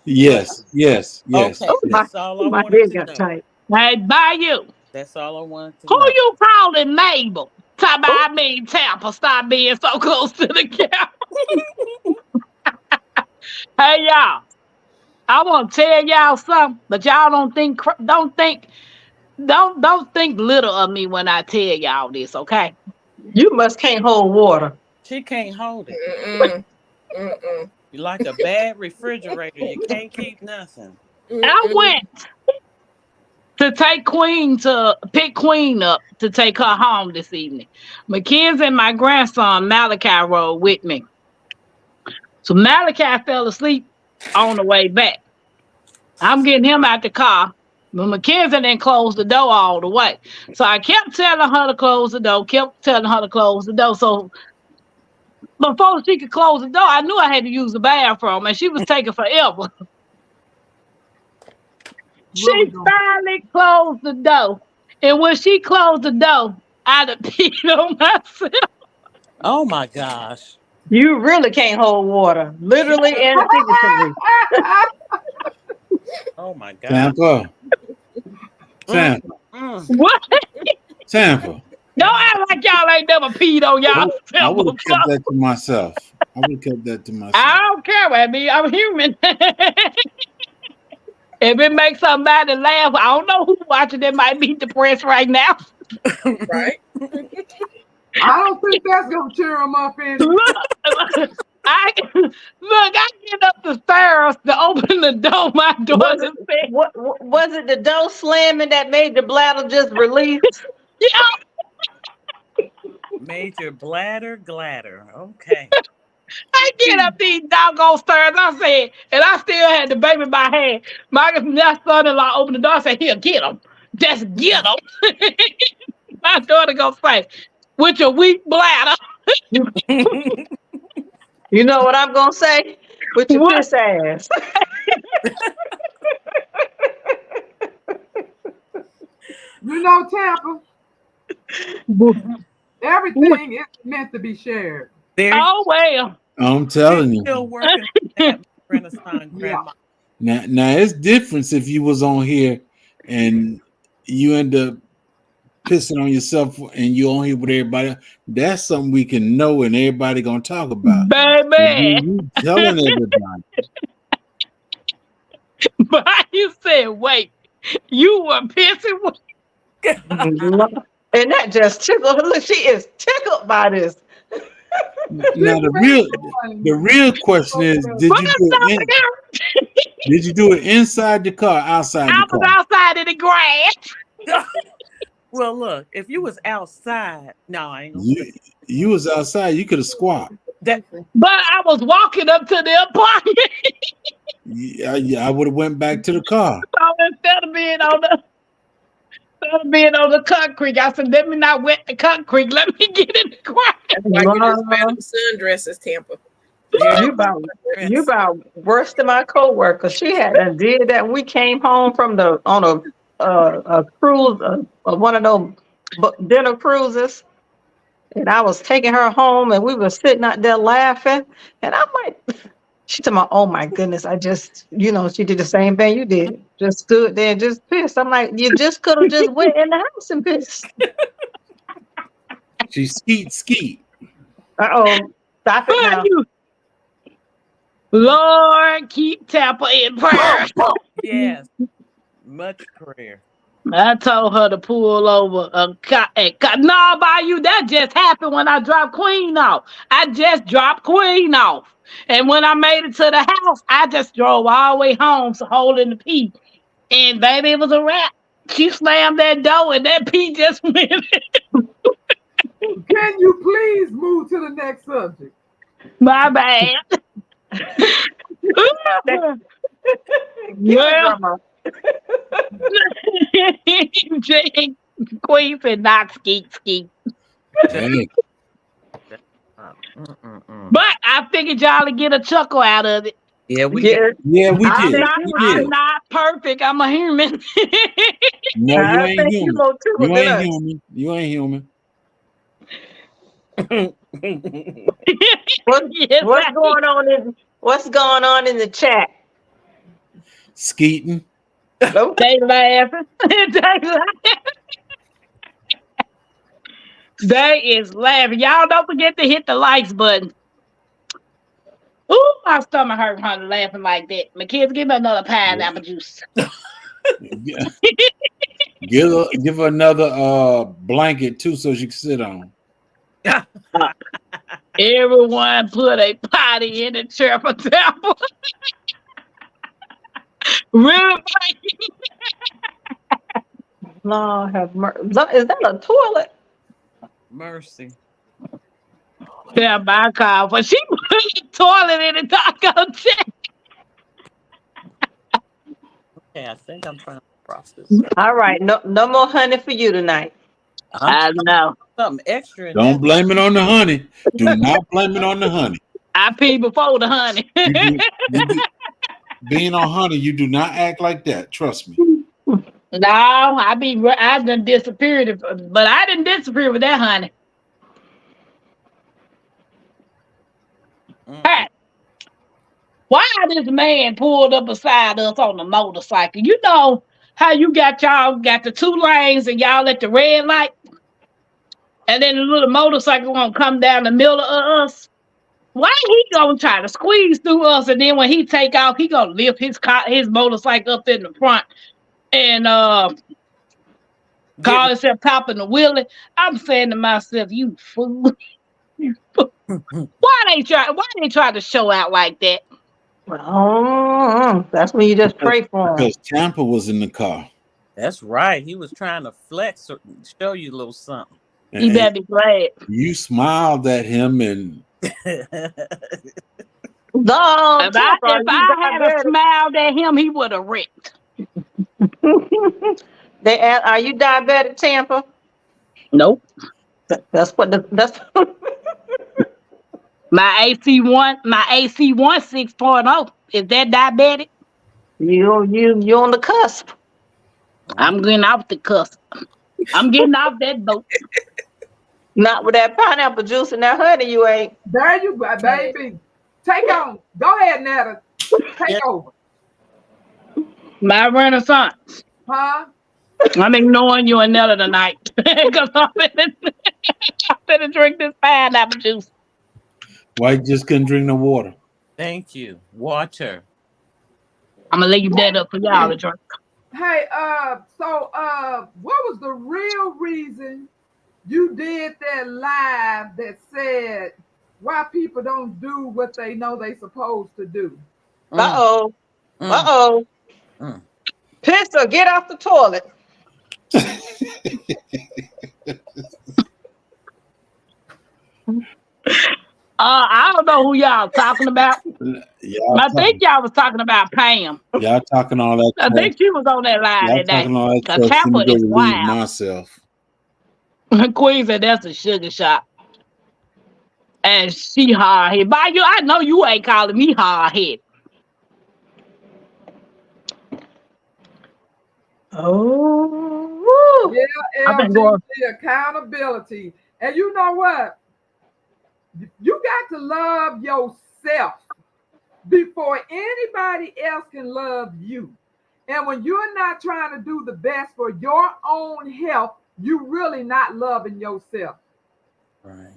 Yes. Okay, Oh, that's all I my wanted head to got know. tight. Hey, by you. That's all I wanted to Who know. you calling Mabel? I mean Tampa. Stop being so close to the camera. Hey, y'all. I want to tell y'all something, but y'all don't think little of me when I tell y'all this, okay? You must can't hold water. She can't hold it. Mm-mm. You like a bad refrigerator. You can't keep nothing. I went to pick Queen up to take her home this evening. Mackenzie and my grandson Malachi rode with me. So Malachi fell asleep on the way back. I'm getting him out the car, but Mackenzie didn't close the door all the way. So I kept telling her to close the door, So before she could close the door, I knew I had to use the bathroom, and she was taking forever. She finally closed the door. And when she closed the door, I'd have peed on myself. Oh my gosh. You really can't hold water, literally and figuratively. Oh my God. Tampa. What? Tampa. Don't act like y'all ain't never peed on y'all. I would have kept that to myself. I don't care, baby. I'm human. If it makes somebody laugh, I don't know who's watching. They might be depressed right now. Right. I don't think that's gonna cheer them up any. Look, Look, I get up the stairs to open the door. My Was daughter it said, what was it the door slamming that made the bladder just release? "Yeah." Major bladder gladder. Okay. I get up these doggone stairs. I said, and I still had the baby by hand. My son-in-law opened the door and said, "Here, get him. Just get him." My daughter gonna say, "With your weak bladder." You know what I'm gonna say? With your What? piss ass. You know, Tampa, everything is meant to be shared. There, Oh well. I'm you're telling you. still working on that, Renaissance Yeah. grandma. Now it's different if you was on here and you end up pissing on yourself and you on here with everybody. That's something we can know and everybody gonna talk about. But Baby. you telling everybody. But you said, wait, you were pissing with And that just tickled her. Look, she is tickled by this. Now the real question is, what stuff did you do it inside the car, outside the I was car? outside in the grass. Well, look, if you was outside, no, I ain't gonna say You was outside, you could have squawked. that. But I was walking up to the apartment. Yeah, I would have went back to the car. So instead of being on the concrete, I said, let me not wet the concrete. Let me get in the grass. That's why you just wear them sundresses, Tampa. You about worse than my coworker. She had done did that. We came home from on a cruise, one of those dinner cruises, and I was taking her home, and we were sitting out there laughing, and I'm like, she told me, "Oh my goodness, I just, she did the same thing you did. Just stood there and just pissed." I'm like, you just could have just went in the house and pissed. She skeet. Uh-oh, stop it now. Lord, keep Tampa in prayer. Yes, much prayer. I told her to pull over a car. No, by you, that just happened when I dropped Queen off. I just dropped Queen off. And when I made it to the house, I just drove all the way home, so holding the pee. And baby, it was a wrap. She slammed that door and that pee just went in. Can you please move to the next subject? My bad. Well, Queen said not skeet. Dang. But I figured y'all would get a chuckle out of it. Yeah, we Yeah, Yeah, we I did. think I'm you We did. not perfect. I'm a human. No, you I ain't think you human. more tickled You than ain't us. human. You ain't human. Yes, What's going on in the chat? Skeeting. Oh, they laughing. They laughing. They is laughing. Y'all don't forget to hit the likes button. Ooh, my stomach hurt, honey, laughing like that. My kids, give me another pineapple juice. Give her another blanket too, so she can sit on. Everyone put a potty in the chair for Tampa. Really? Lord have mercy. Is that a toilet? mercy. Yeah, my car. But she put the toilet in the taco chair. Okay, I think I'm trying to process. All right, no more honey for you tonight. I know. Something extra in Don't that. blame it on the honey. Do not blame it on the honey. I peed before the honey. Being on honey, you do not act like that. Trust me. No, I done disappeared, but I didn't disappear with that honey. Hey, why this man pulled up beside us on the motorcycle? You know how y'all got the two lanes and y'all at the red light, and then the little motorcycle won't come down the middle of us. Why he gonna try to squeeze through us, and then when he take off, he gonna lift his motorcycle up in the front and call himself topping the wheelie? I'm saying to myself, you fool. Why they try to show out like that? Oh, that's when you just pray for him. Because Tampa was in the car. That's right. He was trying to flex or show you a little something. You And better be glad. you smiled at him and No, If I Tampa, are if you I had a diabetic? smiled at him, he would have wrecked. They ask, are you diabetic, Tampa? Nope. That's what that's My AC1 6.0. Is that diabetic? you on the cusp. I'm getting off the cusp. I'm getting off that boat. Not with that pineapple juice and that honey, you ain't. There you go, baby. Take on. Go ahead, Netta. Take Yeah. over. My renaissance. Huh? I'm ignoring you another tonight. Because I'm gonna drink this pineapple juice. why you just couldn't drink no water? Thank you. Water. I'm gonna leave that up for y'all to drink. Hey, what was the real reason you did that live that said why people don't do what they know they supposed to do? Uh-oh. Mm. Uh-oh. Mm. Pistol, get off the toilet. I don't know who y'all talking about. I think y'all was talking about Pam. Y'all talking all that I talk. think she was on that line Y'all today. talking all that Cause talk. Let Tampa me go is relieve wild. myself. Queen said that's a sugar shot. And she hard headed. By you, I know you ain't calling me hard headed. Oh. Yeah, I've been going. LGC accountability. And you know what? You got to love yourself before anybody else can love you. And when you're not trying to do the best for your own health, you really not loving yourself. Right.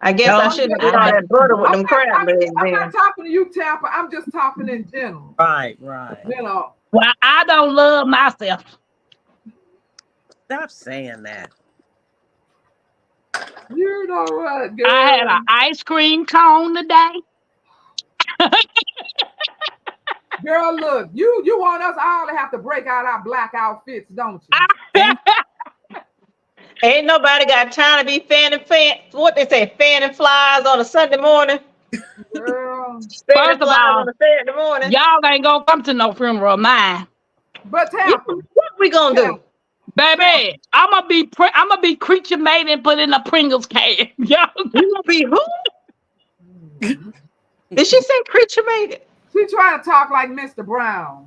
I guess No, I shouldn't eat I all bet. that butter with I'm them not crab talking, legs I'm then. not talking to you, Tampa. I'm just talking in general. Right. You know, Well, I don't love myself. Stop saying that. you know what, girl? I had an ice cream cone today. Girl, look, you want us all to have to break out our black outfits, don't you? Thank Ain't nobody got time to be what they say, fanning flies on a Sunday morning. Girl. Fanning First of flies all, on a Saturday morning. y'all ain't gonna come to no funeral of mine. But Yeah, Tampa, what we gonna do? Baby, I'm gonna be creature made and put in a Pringles can. Y'all, You gonna be who? Did she say creature made it? she trying to talk like Mr. Brown.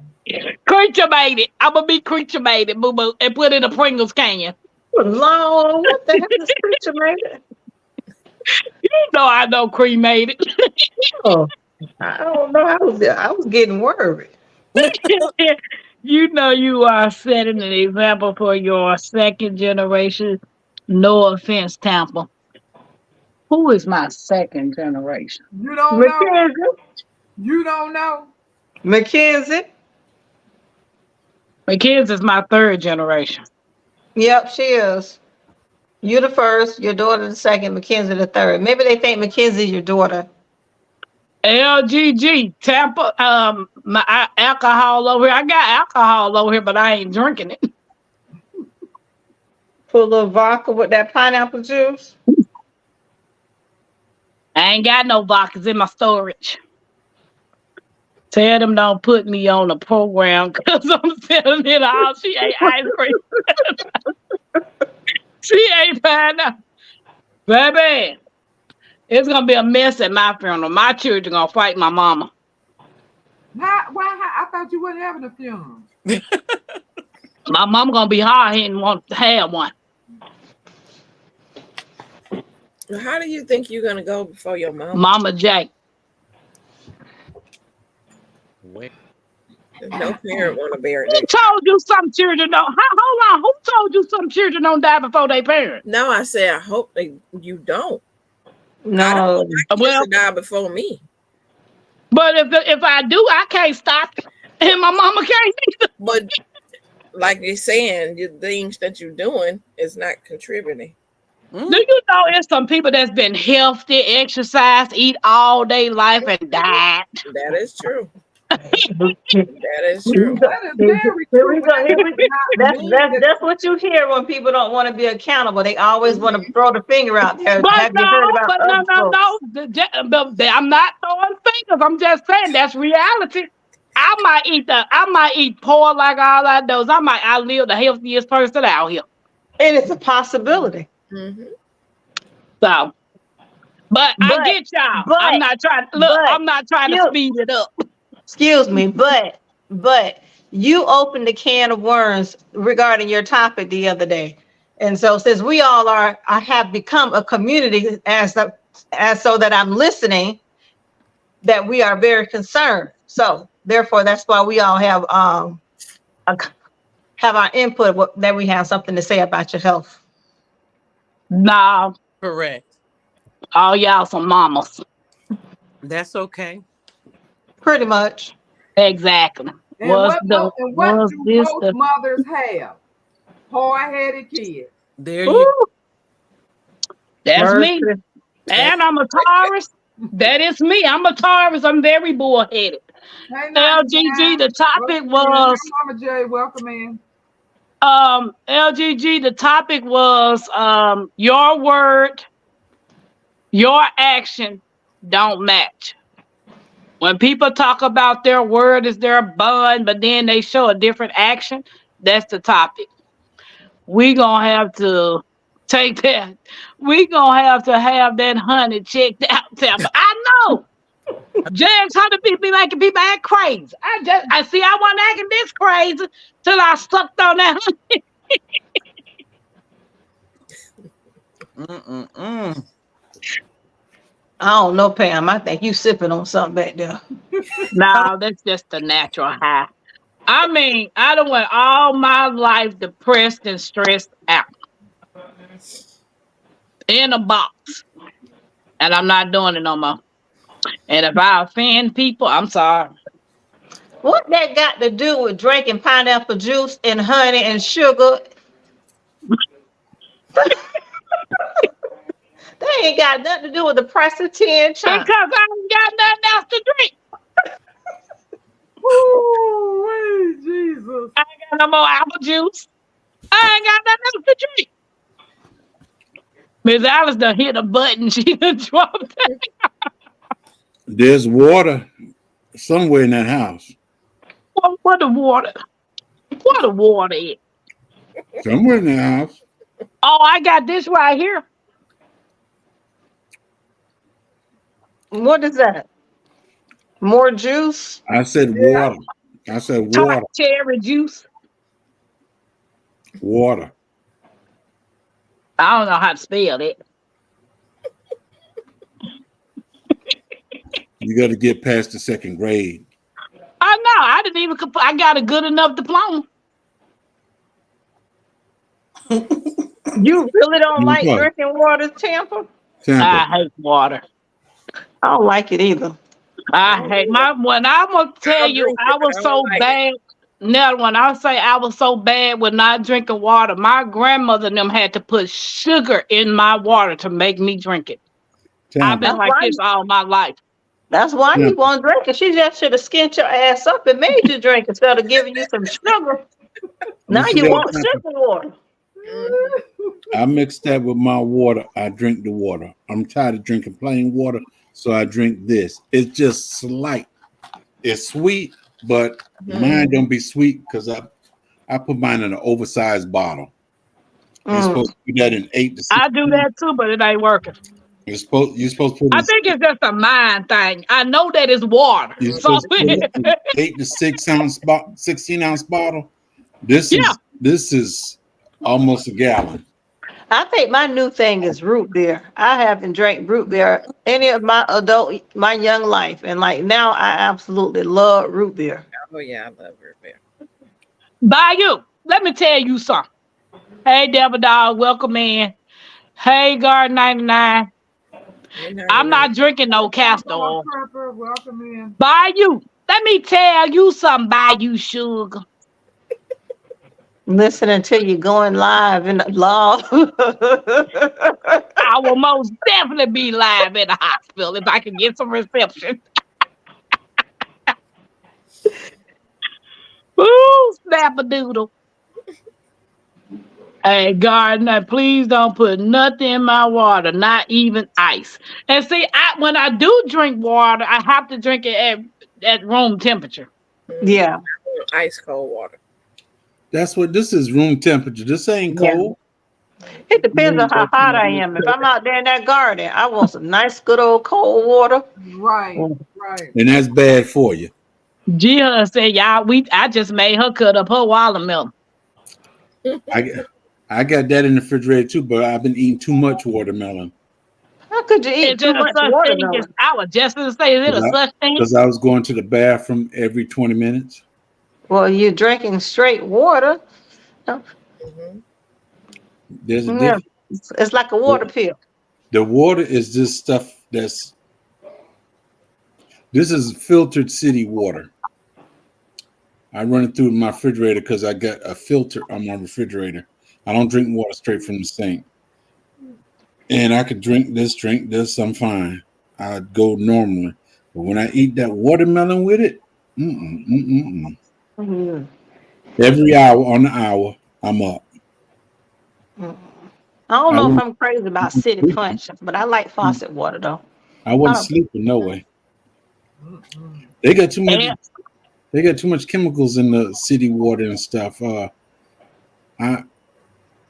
creature made it. I'm gonna be creature made it, boo boo, and put in a Pringles can. Lord, what the heck is creature made it? You know I know Cream made it. Oh, I don't know. I was getting worried. You know you are setting an example for your second generation. No offense, Tampa. Who is my second generation? You don't know. Mackenzie. You don't know. Mackenzie. Mackenzie's my third generation. Yep, she is. You the first, your daughter the second, Mackenzie the third. Maybe they think Mackenzie's your daughter. LGG, Tampa, alcohol over here. I got alcohol over here, but I ain't drinking it. Put a little vodka with that pineapple juice. I ain't got no vodkas in my storage. Tell them don't put me on a program because I'm selling it all. She ate ice cream. She ain't fine out. Baby, it's going to be a mess at my funeral. My children going to fight my mama. Why? I thought you wasn't having a funeral. My mama going to be hard-headed and want to have one. How do you think you're gonna go before your mom? Mama Jake. Wait. No parent want to bury Who their told you some children don't? Hold on. Who told you some children don't die before they parents? No, I said I hope you don't. I don't No. want my kids Well, to die before me. but if I do, I can't stop it. And my mama can't either. But like you're saying, the things that you're doing is not contributing. Do you know it's some people that's been healthy, exercise, eat all day life and died? That is true. Here That is we true. go. That is very Here true. we And go. that Here we, does not that's mean that's that that's what you hear when people don't want to be accountable. They always want to throw the finger out there. But Have you no, heard about but no, other no, folks? no. I'm not throwing fingers. I'm just saying that's reality. I might eat poor like all I do. I live the healthiest person out here. And it's a possibility. Hmm. So, but I But get y'all. but but I'm not trying to you speed it up. excuse me, but you opened a can of worms regarding your topic the other day. And so since we all are I have become a community as so that I'm listening, that we are very concerned. So therefore that's why we all a, have our input that we have something to say about your health. Nah, Correct. all y'all some mamas. That's okay. Pretty much. Exactly. and what Was do this most the mothers have? Hard-headed kids. There you Ooh, that's me. mercy. And I'm a Taurus. That is me. I'm a Taurus. I'm very bullheaded. Hey, LGG, 99. the topic Welcome in. was Hey, Mama J. Welcome in. LGG, the topic was your word, your action don't match. When people talk about their word is their bond, but then they show a different action, that's the topic. We gonna have to take that. We gonna have that honey checked out. Tampa. I know. James Hunter people be making people act crazy. I see I wasn't acting this crazy till I sucked on that honey. Mm-mm-mm. I don't know, Pam. I think you sipping on something back there. No, that's just a natural high. I mean, I done went all my life depressed and stressed out in a box. And I'm not doing it no more. And if I offend people, I'm sorry. What that got to do with drinking pineapple juice and honey and sugar? That ain't got nothing to do with the price of 10 Because china. I ain't got nothing else to drink. Woo, Jesus. I ain't got no more apple juice. I ain't got nothing else to drink. Miss Alice done hit a button. She done dropped it. There's water somewhere in that house. What the water? What the water is? Somewhere in that house. Oh, I got this right here. What is that? More juice? I said Yeah. water. I said Top water. cherry juice. Water. I don't know how to spell it. You got to get past the second grade. I know. I didn't even. I got a good enough diploma. You really don't like What? drinking water, Tampa? Tampa. I hate water. I don't like it either. I I don't hate either. my when I'm gonna tell I'll you drink it, I but was I so don't like it. bad. Now when I say I was so bad with not drinking water, my grandmother and them had to put sugar in my water to make me drink it. I've Tampa. been That's like why this all my life. that's why you Tampa. won't drink it. She just should have skint your ass up and made you drink instead of giving you some sugar. You Now see you that, want Tampa? sugar water. Mhm. I mix that with my water. I drink the water. I'm tired of drinking plain water, so I drink this. It's just slight. It's sweet, but mine don't be sweet because I put mine in an oversized bottle. You're Mm. supposed to do that in 8 to 6. I do that too, but it ain't working. You're supposed to put I in think it's just a mind thing. I know that it's water. you're So supposed to put it in 8 to 6 ounce 16-ounce bottle. This yeah. is almost a gallon. I think my new thing is root beer. I haven't drank root beer any of my young life, and like now I absolutely love root beer. Oh yeah, I love root beer. Bayou, let me tell you something. Hey Devil Dog, welcome in. Hey Guard 99. Hey, I'm 99. not drinking no castor Dog oil. Prepper. Welcome in. Bayou, let me tell you something, Bayou Sugar. Listen until you're going live in the law. I will most definitely be live at the hospital if I can get some reception. Ooh, snap a doodle. Hey, Gardner, please don't put nothing in my water, not even ice. And see, when I do drink water, I have to drink it at room temperature. Yeah, Ice cold water. That's what this is, room temperature. This ain't yeah. cold. It depends on how hot I am. If I'm out there in that garden, I want some nice, good old cold water. Right, right. And that's bad for you. Gia said, "Y'all, I just made her cut up her watermelon." I I got that in the refrigerator too, but I've been eating too much watermelon How could you Is eat too it a much such thing as watermelon? I was just gonna say? Is it a such thing? because I was going to the bathroom every 20 minutes. Well, you're drinking straight water. Hmm. There's a Yeah, difference. it's like a water pill. The water is this stuff this is filtered city water. I run it through my refrigerator because I got a filter on my refrigerator. I don't drink water straight from the sink. And I could drink this, I'm fine. I'd go normally. But when I eat that watermelon with it, Mm. every hour on the hour, I'm up. Mm. I don't I know if wouldn't I'm crazy about city sleep. punch, but I like faucet water though. I I wouldn't don't. sleep in no way. Mm-mm. They got too much. And They got too much chemicals in the city water and stuff. I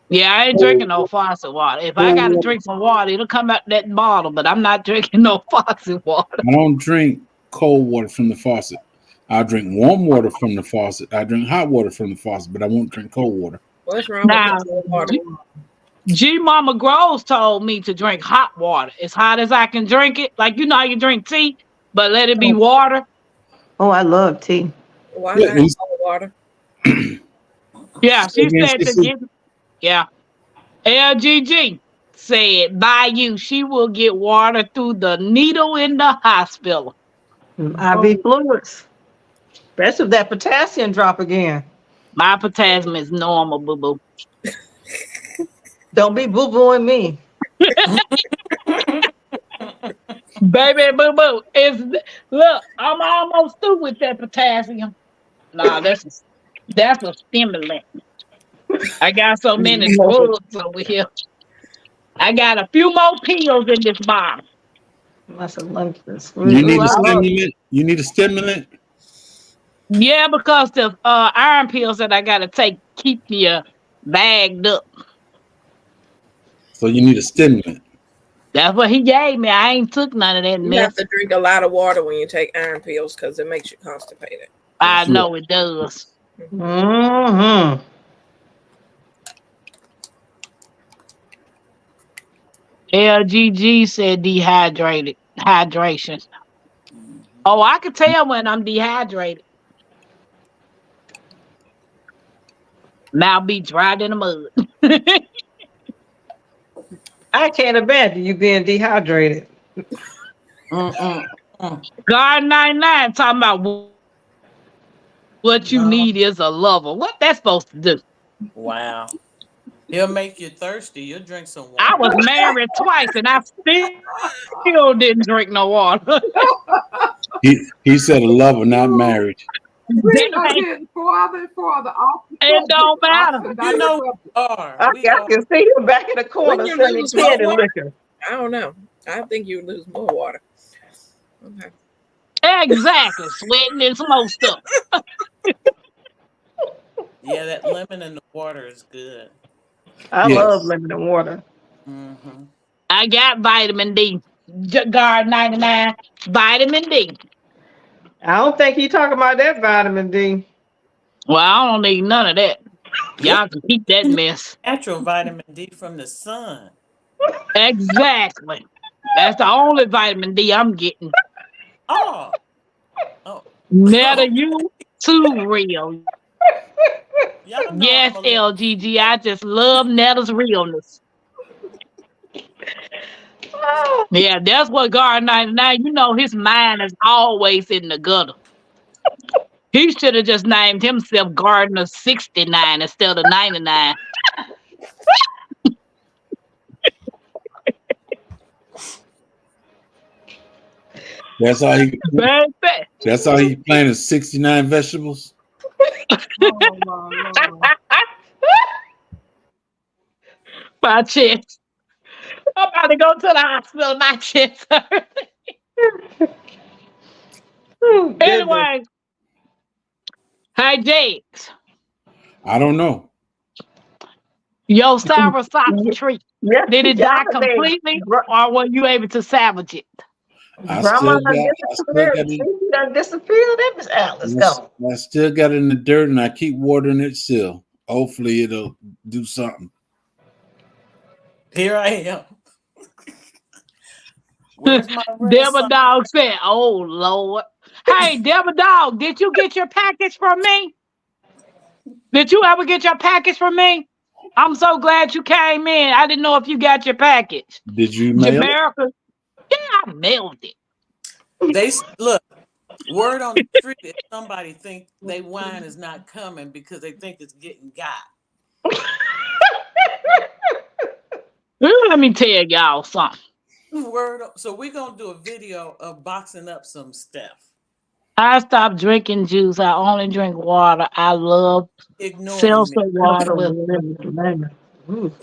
yeah, I ain't drinking no faucet water. If I gotta drink some water, it'll come out that bottle. But I'm not drinking no faucet water. I don't drink cold water from the faucet. I drink warm water from the faucet. I drink hot water from the faucet, but I won't drink cold water. What's wrong with Now, cold water? G Mama Groves told me to drink hot water, as hot as I can drink it. Like you know how you drink tea, but let it be water. Oh, I love tea. Why Yeah, not cold water? Yeah, she again, said to get. Yeah, LGG said by you, she will get water through the needle in the hospital. IV fluids. Especially if that potassium drop again. My potassium is normal, boo boo. Don't be boo booing me. Baby boo boo. Look, I'm almost through with that potassium. Nah, that's a stimulant. I got so many drugs over here. I got a few more pills in this bottle. That's a lunches. you Ooh, need a I love. stimulant. You need a stimulant. Yeah, because the iron pills that I gotta take keep me bagged up. So you need a stimulant. That's what he gave me. I ain't took none of that You have mess. to drink a lot of water when you take iron pills because it makes you constipated. I That's know it does. Mm-hmm. LGG said dehydrated. Hydration. Oh, I can tell when I'm dehydrated. Mouth be dry in the mud. I can't imagine you being dehydrated. Mm-mm. God 99 talking about what you No. need is a lover. What that's supposed to do? Wow. He'll make you thirsty. You'll drink some I water. was married twice and I still didn't drink no water. He said a lover, not married. We That are ain't, getting farther and farther off the it subject. don't matter. You know, Subject. I We are. can see him back in the corner wouldn't you selling lose more candy water? liquor. I don't know. I think you lose more water. Okay. Exactly. Sweating and smoke stuff. Yeah, that lemon in the water is good. I love Yes. lemon and water. Mm-hmm. I got vitamin D. Guard 99. Vitamin D. I don't think he talking about that vitamin D. Well, I don't need none of that. Yeah, Y'all can keep that mess. natural vitamin D from the sun. Exactly. That's the only vitamin D I'm getting. Oh, oh. Netta, you too real. Y'all know Yes, I'm a little. LGG. I just love Netta's realness. Yeah, that's what Guard 99, you know, his mind is always in the gutter. He should have just named himself Gardener 69 instead of 99. That's all he. Baby. That's all he planted 69 vegetables. Oh my Lord. My chest. I'm about to go to the hospital. My chest hurt. Oh, goodness. Anyway, hey, Jakes, I don't know. your soursop tree, Yeah, did it die y'all made completely or were you able to salvage it? grandma done I still disappeared. got it. She done disappeared. That Miss Alice gone. I still got it in the dirt, and I keep watering it still. Hopefully, it'll do something. Here I am. Where's my Devil renaissance? Dog said, oh, Lord. Hey, Devil Dog, did you get your package from me? Did you ever get your package from me? I'm so glad you came in. I didn't know if you got your package. Did you mail it? Jamaica, yeah, I mailed it. They look. Word on the street is somebody think they wine is not coming because they think it's getting got. Let me tell y'all something. Word. So we're gonna do a video of boxing up some stuff. I stopped drinking juice. I only drink water. I love Ignore seltzer me. water with Ooh.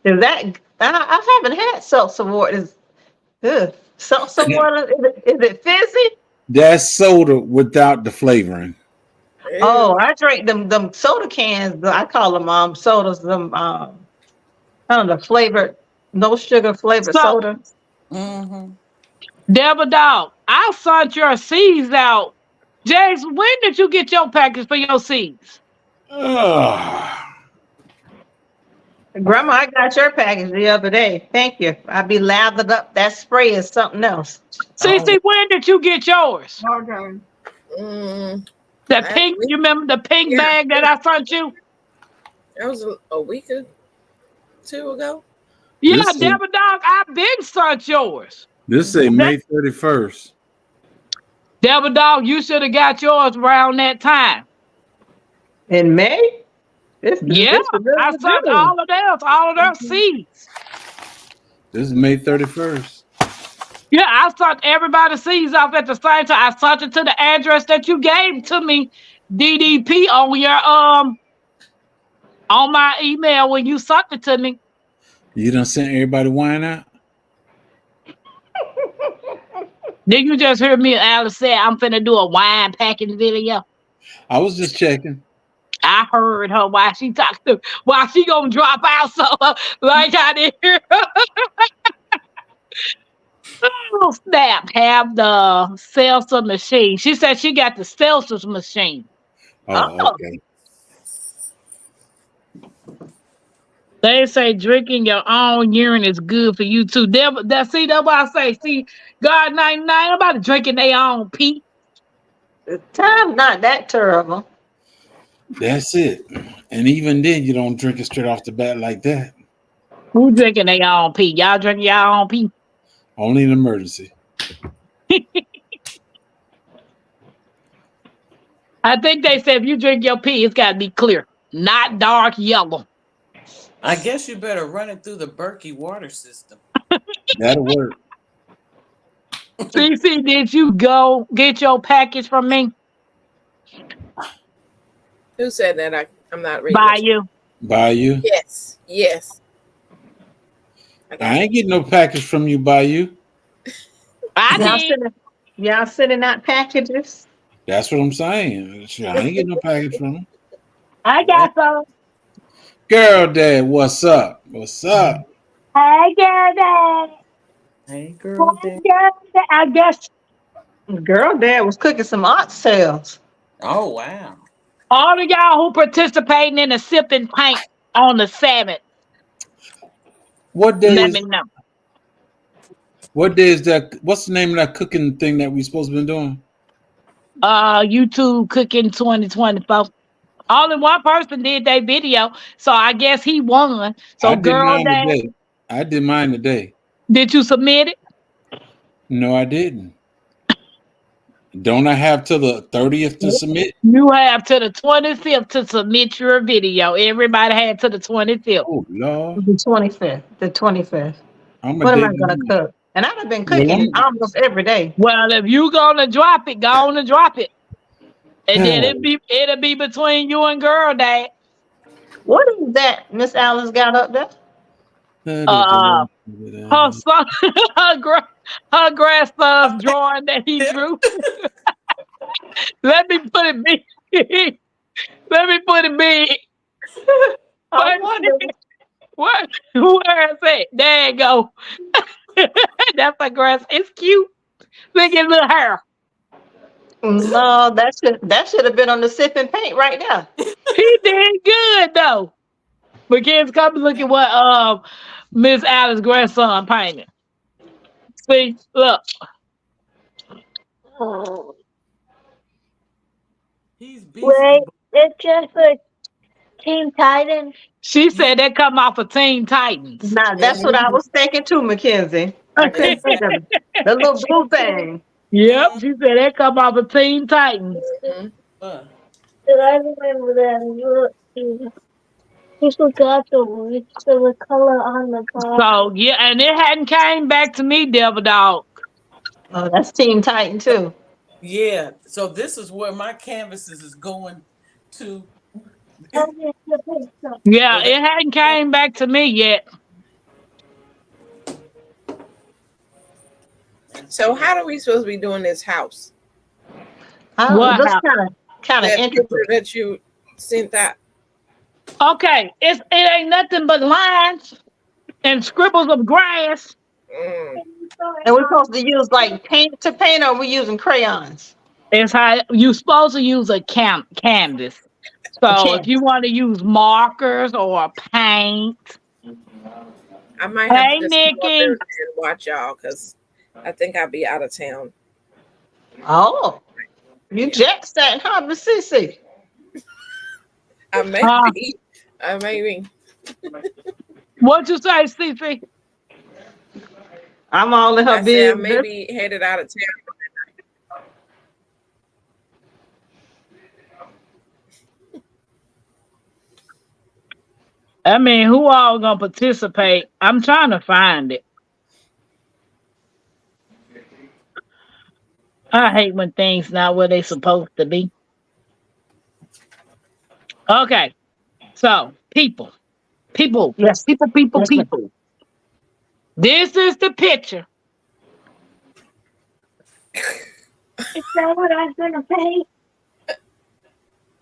Is that I haven't had seltzer water. Seltzer water, is it fizzy? That's soda without the flavoring. Oh, I drink them soda cans. I call them sodas. I don't know, flavored, no sugar flavored so soda. Mm-hmm. Devil Dog. I sent your seeds out. James, when did you get your package for your seeds? Ugh. Grandma, I got your package the other day. Thank you. I be lathered up. That spray is something else. Cece, when did you get yours? Okay. The Last pink, week. you remember the pink Yeah. bag that I sent you? That was a week or two ago. Yeah, This is- Devil Dog, I've been sent yours. This say May 31st. Devil Dog, you should have got yours around that time. In May? Yeah, I sent all of their seeds. This is May 31st. Yeah, I sent everybody's seeds off at the same time. I sent it to the address that you gave to me, DDP, on your on my email when you sent it to me. You done sent everybody wine out? Then you just heard me and Alice say I'm finna do a wine packing video. I was just checking. I heard her while she talked to while she gonna drop out so like I did. Oh snap! Have the seltzer machine. She said she got the seltzer machine. Oh, okay. They say drinking your own urine is good for you too. That's why I say. See, God 99, nobody drinking their own pee. The time not that terrible. That's it. And even then, you don't drink it straight off the bat like that. Who drinking their own pee? Y'all drinking your own pee? Only in emergency. I think they said if you drink your pee, it's got to be clear, not dark yellow. I guess you better run it through the Berkey water system. That'll work. CC, did you go get your package from me? Who said that? I'm not reading. By this. you. By you? Yes. I ain't getting no package from you by you. Y'all sending out packages? That's what I'm saying. I ain't getting no package from them. I got some. Girl Dad, what's up? What's up? Hey, girl, dad. Hey, girl, Dad. I guess Girl, Dad was cooking some oxtails. Oh, wow. all of y'all who participating in the sipping pint on the 7th, What day let is me know. what day is that? What's the name of that cooking thing that we supposed to be doing? YouTube Cooking 2024. Only one person did that video, so I guess he won. So, I did girl, mine dad, today. I did mine today. did you submit it? No, I didn't. Don't I have till the 30th to submit? You have to the 25th to submit your video. Everybody had to the 25th. Oh Lord, The 25th. The 25th. I'm a What am day I gonna behind. cook? And I've been Well, cooking almost every day. Well, if you gonna drop it, go on and drop it. And then I'm it'll be between you and girl dad. What is that Miss Alice got up there? Uh her son her grandson's drawing that he drew. Let me put it big. Let me put it big. I wonder. What? Where is it? There you go. That's a grass. It's cute. Look at little hair. No, that should have been on the sip and paint right there. He did good though. But kids, come look at what Miss Alice's grandson painted. See, look. He's beasting. It's just for Teen Titans. She said that come off of Teen Titans. Now that's what I was thinking too, Mackenzie. I couldn't think of it. The little blue thing. Yep, she said that come off of Teen Titans. Uh, But I remember that. He forgot the color on the top. So yeah, and it hadn't came back to me, Devil Dog. Oh, that's Teen Titan too. yeah. So this is where my canvases is going to. Yeah, it hadn't came back to me yet. So how are we supposed to be doing this house? What It looks happened? kind of That interesting. picture that you sent out. Okay, it ain't nothing but lines and scribbles of grass. Mm. And we're supposed to use like paint to paint, or we're using crayons. It's how you supposed to use a canvas. So if you want to use markers or paint, I might have Hey, to just come up Nikki. there and watch y'all because I think I'll be out of town. Oh, you jacked that, huh, Miss Cece? I may Uh. be. I may be. what you say, CC? I'm all in her I said I business. may be headed out of town. I mean, who all gonna participate? I'm trying to find it. I hate when things not where they supposed to be. Okay, so people, Yes. people. Yes, ma'am. This is the picture. Is that what I'm gonna pay?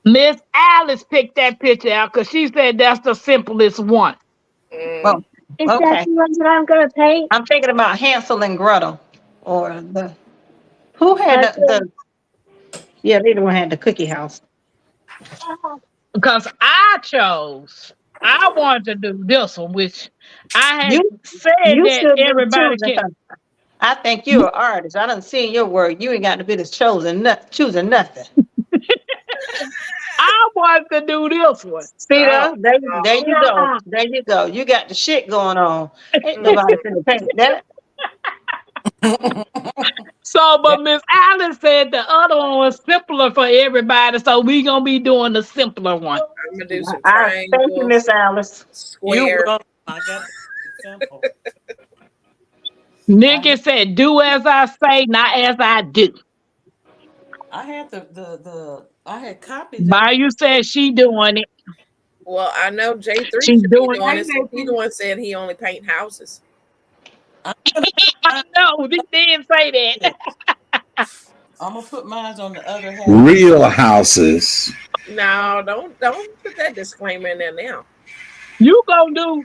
Miss Alice picked that picture out because she said that's the simplest one. Well, Is okay. that the one that I'm gonna pay? I'm thinking about Hansel and Gretel, or the who had That's the yeah, they the one had the cookie house. Because I wanted to do this one, which I had You said you that should be everybody choosing can. her. I think you're an artist. I done seen your work. You ain't got to be this choosing nothing. I wanted to do this one. See there you go. There you go. You got the shit going on. Ain't nobody finna paint that. So, but Miss Alice said the other one was simpler for everybody, so we gonna be doing the simpler one. I'm gonna do some Thank you, triangles, Miss Alice. You square. will. I got the example. Nikki said, "Do as I say, not as I do." I had I had copies. Bayou said she doing it. Well, I know J3 She's should be doing doing it. it. So he the one said he only paint houses. I know, they didn't say that. I'm gonna put mine on the other half. real houses. No, don't put that disclaimer in there now. You gonna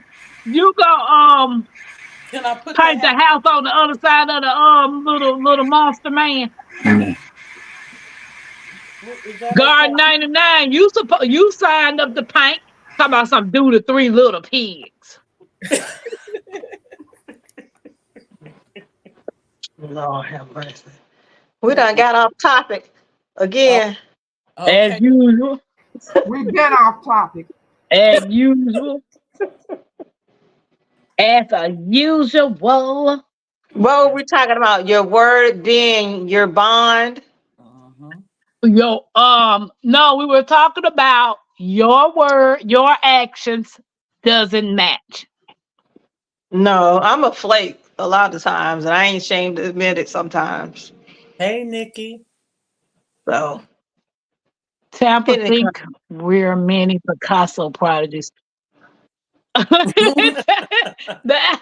Can I put paint the that? house on the other side of the little monster man. Is that Guard okay? 99, you signed up to paint. Talk about some do the three little pigs. Lord have mercy. We done got off topic again. As Okay. usual. We've been off topic. As usual. As usual. What were we talking about? Your word being your bond. No, we were talking about your word, your actions doesn't match. No, I'm a flake a lot of times, and I ain't ashamed to admit it sometimes. Hey, Nikki. So, Tampa hit it. think we're many Picasso prodigies. That-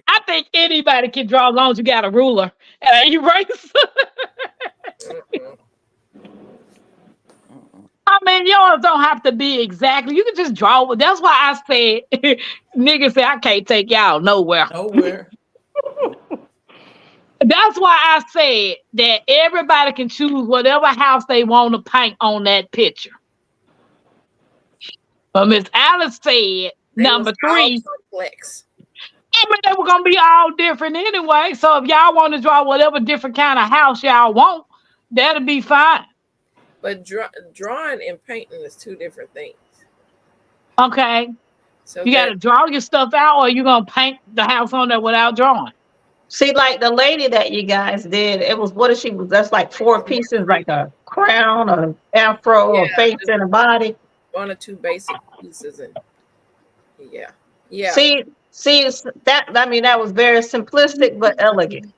I think anybody can draw as long as you got a ruler and an eraser. Mm-mm. I mean, yours don't have to be exactly. You can just draw. That's why I said, niggas say I can't take y'all nowhere. Nowhere. That's why I said that everybody can choose whatever house they want to paint on that picture. But Miss Alice said They was number all three. complex. I mean, they were gonna be all different anyway. So if y'all want to draw whatever different kind of house y'all want, that'll be fine. But drawing and painting is two different things. Okay. So You there, gotta draw your stuff out, or you gonna paint the house on there without drawing. See, like the lady that you guys did, it was what is she? That's like four pieces, like a crown, a afro, a yeah, face, just and a body. one or two basic pieces, and yeah, yeah. See, that I mean, that was very simplistic but elegant.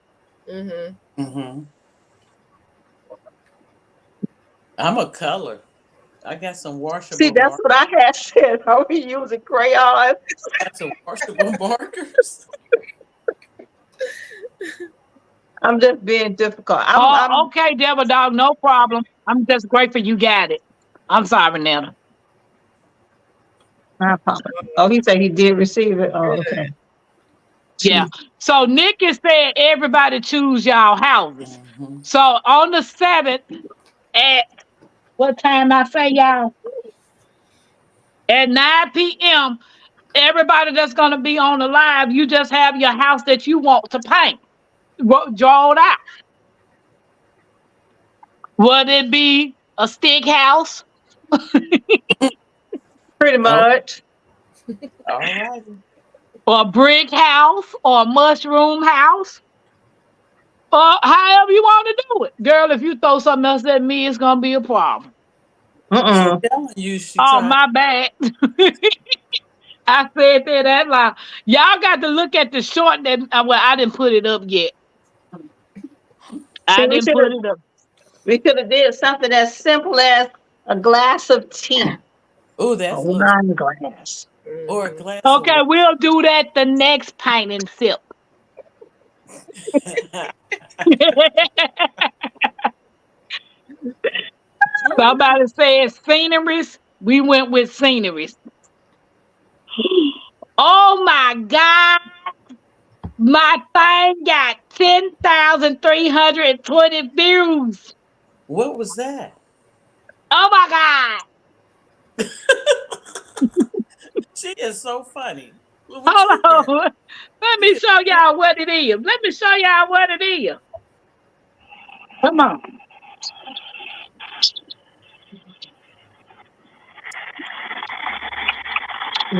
Mm-hmm. Mm-hmm. I'm a color. I got some See, washable that's markers. what I had said. Are we using crayons? Got some washable markers. I'm just being difficult. Oh, okay, Devil Dog, no problem. I'm just grateful you got it. I'm sorry, Nana. I apologize. Oh, he said he did receive it. Oh, okay. Yeah. So Nikki said everybody choose y'all houses. Mm-hmm. So on the 7th at what time I say y'all? At 9 p.m. Everybody that's gonna be on the live, you just have your house that you want to paint. Draw it out. Would it be a stick house Pretty Oh, much. all right. or a brick house or a mushroom house? Or however you want to do it. Girl, if you throw something else at me, it's gonna be a problem. She Mm-mm. telling you she Oh, trying. my bad. I said that loud. Y'all got to look at the short that well, I didn't put it up yet. See, I didn't put it up. we could have did something as simple as a glass of tea, Oh, a that's look. wine glass. Or a Mm-hmm. glass of Okay, we'll do that the next paint and sip. water. Somebody said sceneries. We went with sceneries. Oh my God. My thing got 10,320 views. What was that? Oh my God. She is so funny. What Hold you got? on. Let me show y'all what it is. Let me show y'all what it is. Come on.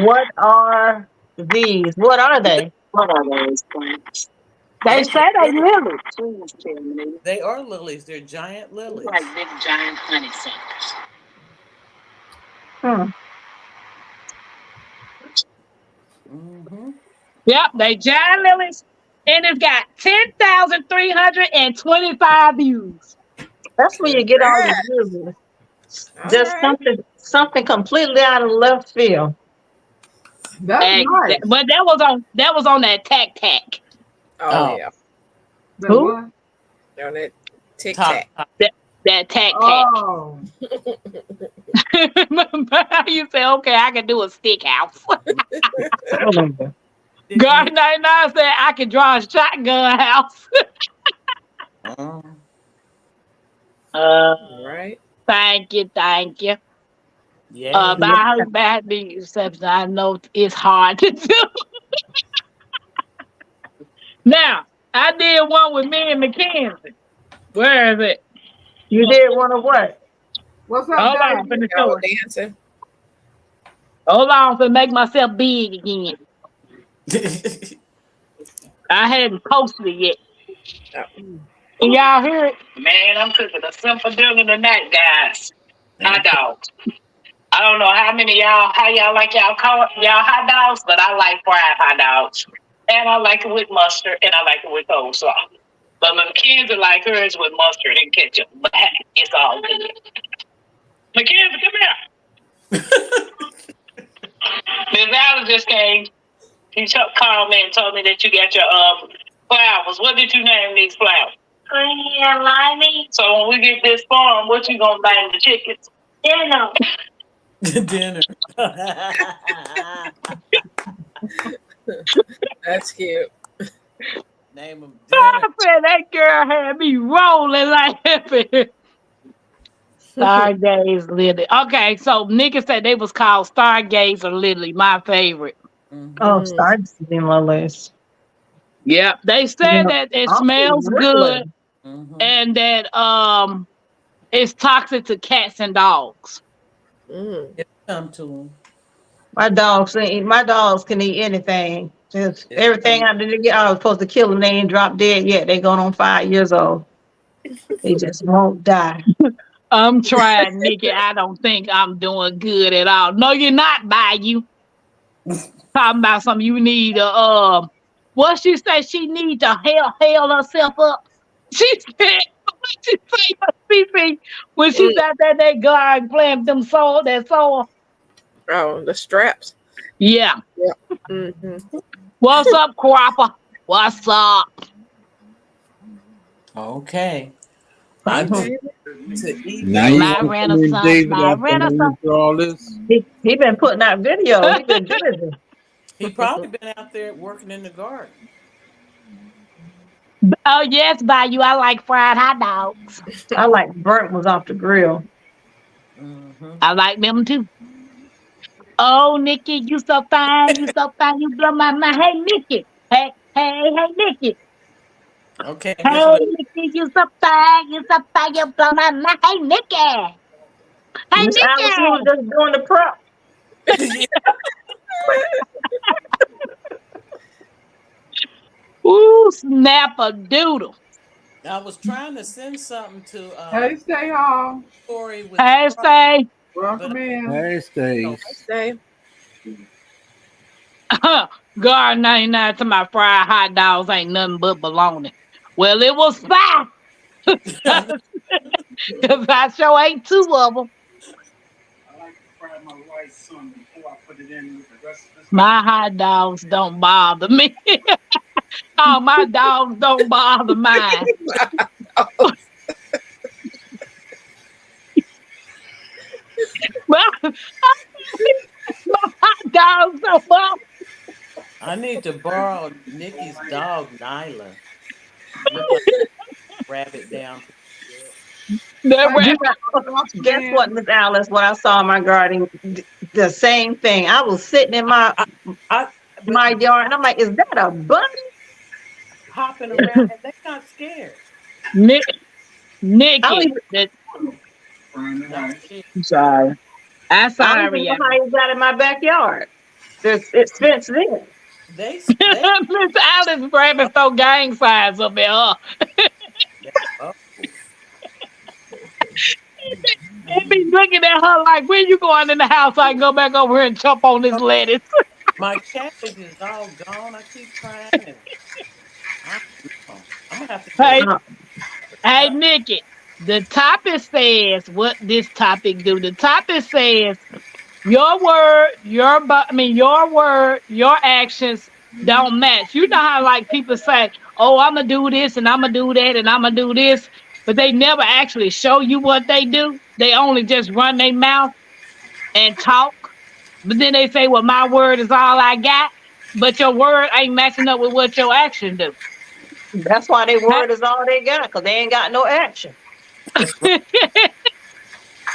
What are these? What are they? They Those say are they lilies. lilies. They are lilies. They're giant lilies. Hmm. Mm-hmm. Yep, they giant lilies. And it's got 10,325 views. That's where you get all Right. your views. All Just right. something completely out of left field. That's nice. But that was on that tac tac. Oh Oh, yeah. That Who? what? On that tic top. tac. That tac tac. Oh, You say, okay, I can do a stick house. Oh, God 99 said I can draw a shotgun house. Mm. Uh, Right. thank you, thank you. Yeah. But I heard bad news, exception. I know it's hard to do. Now, I did one with me and Mackenzie. Where is it? you did one of what? what's up, Hold on, I'm David? finna Y'all show were it. dancing. Hold on, I'm finna make myself big again. I hadn't posted it yet. Oh, Y'all hear it? Man, I'm cooking a simple dinner tonight, guys. Hot dogs. I don't know how y'all like y'all hot dogs, but I like fried hot dogs. And I like it with mustard and I like it with coleslaw. But Mackenzie like hers with mustard and ketchup. But hey, it's all good. Mackenzie, come here. Miss Alice just came. She called me and told me that you got your flowers. What did you name these flowers? Green and limey. So when we get this farm, what you gonna name the chickens? Dinner. Dinner. That's cute. Name them I dinner. said that girl had me rolling like that. Stargaze Lily. Okay, so Nikki said they was called Stargaze or Lily, my favorite. Mm-hmm. Oh, starts to be my list. Yep. They said Yeah. that it Oh, smells really? good Mm-hmm. and that it's toxic to cats and dogs. It come to them. My dogs can eat anything. Just It everything come. I did get, I was supposed to kill them. They ain't dropped dead yet. They going on 5 years old. They just won't die. I'm trying, Nikki. I don't think I'm doing good at all. No, you're not, by you. Talking about something you need what she said she need to hail herself up. She said what she say Fifi when she's out there that guard playing with them soul that soul. Oh, the straps. Yeah. Mm-hmm. What's up, Cropper? What's up? Okay. I'm Mhm. to eat Now you My those. want to come in, renaissance, David, my after renaissance. listening to all this? He been putting out video. He been busy. He probably been out there working in the garden. Oh yes, by you. I like fried hot dogs. I like burnt was off the grill. Mm-hmm. I like them too. Oh, Nikki, you so fine. You so fine. You blow my mind. Hey, Nikki. Hey, Nikki. Okay, I guess Hey, we. Nikki, you so fine. You so fine. You blow my mind. Hey, Nikki. Hey, Miss Alice, you was Nikki. just doing the prep. Yeah, Ooh, snap a doodle. I was trying to send something to Hey, stay home. Corey with Hey, say. but Welcome in. Hey, no, Stace. Stay. God 99 to my fried hot dogs ain't nothing but bologna. Well, it was fine. Because I sure ate two of them. My hot dogs don't bother me. Oh, my dogs don't bother mine. My, my hot dogs don't bother. I need to borrow Nikki's dog Nyla. Look like a rabbit down. The Hey, You rabbit. got, welcome guess in. what, Miss Alice? What I saw in my garden, the same thing. I was sitting in I but my yard, and I'm like, "Is that a bunny?" hopping around and they're not scared. Nick, I don't Nikki. even, Not scared. I'm sorry. I'm I don't sorry, even know y'all. how he got in my backyard. It's fenced in. They Miss Alice rabbits throw gang signs up there. Huh? oh, They be looking at her like, when you going in the house? I can go back over here and chop on this lettuce. my cabbage is all gone. I keep trying and I don't know. I'm gonna have to get Hey, a Uh, hey, uh, Nikki. The topic says what this topic do. The topic says your word, your word, your actions don't match. You know how like people say, "Oh, I'm gonna do this and I'm gonna do that and I'm gonna do this," but they never actually show you what they do. They only just run their mouth and talk. But then they say, "Well, my word is all I got," but your word ain't matching up with what your action do. that's why they word is all they got, because they ain't got no action. that's right.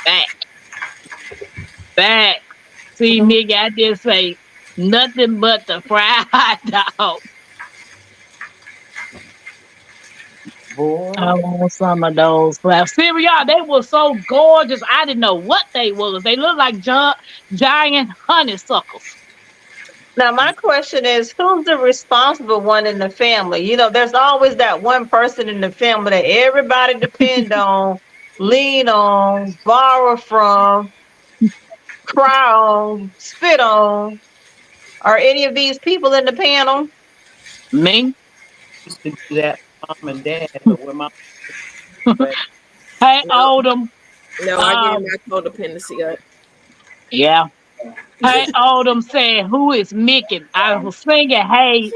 Back, back. See, nigga, I just say nothing but the fried hot dog. Boy. I want some of those flaps. Cereal, they were so gorgeous. I didn't know what they was. They look like giant honeysuckles. Now, my question is, who's the responsible one in the family? You know, there's always that one person in the family that everybody depend on, lean on, borrow from, cry on, spit on. Are any of these people in the panel? Me? Used to do that with mom and dad, but when my but Hey, No, Oldham. no, I gave Um, my codependency up. yeah. Hey, Oldham said, "Who is Mickey?" I was singing, "Hey,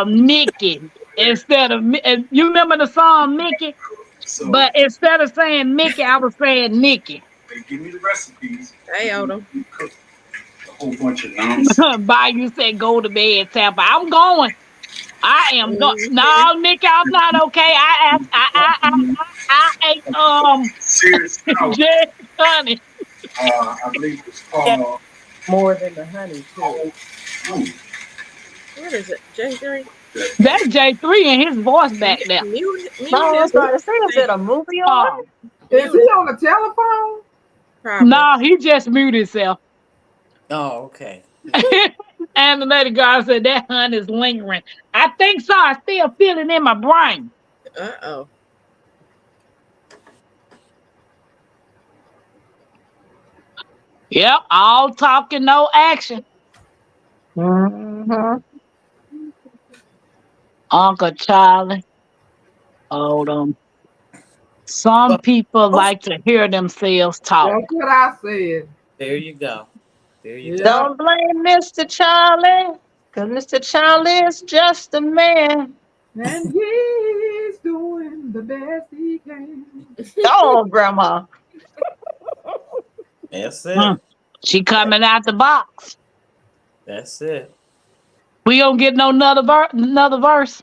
Mickey," instead of you remember the song Mickey, So but instead of saying Mickey, I was saying Nikki. they give me the recipes. Hey, Odom. You cook a whole bunch of nonsense. Bayou said, "Go to bed, Tampa." I'm going. I am going. Mm-hmm. No, Nikki, I'm not okay. I asked. I ate Serious house. Jay honey. I believe it's yeah, called more than the honey too. oh, oh, What is it? J3? That's J3 and his voice back there. No, I Mute was his about to say, is it a movie on? Oh Is he mute on the telephone? probably. no, he just muted himself. Oh, okay. And the lady guy said that honey is lingering. I think so. I still feel it in my brain. Uh-oh. Yep, all talking, no action. Mm-hmm. Uncle Charlie. Hold on. Some But people most, like to hear themselves talk. That's what I said. there you go. There you go. Yeah. Don't blame Mr. Charlie, because Mr. Charlie is just a man. And he's doing the best he can. Oh, Grandma. That's Hmm. it. She coming out the box. That's it. We don't get no another verse.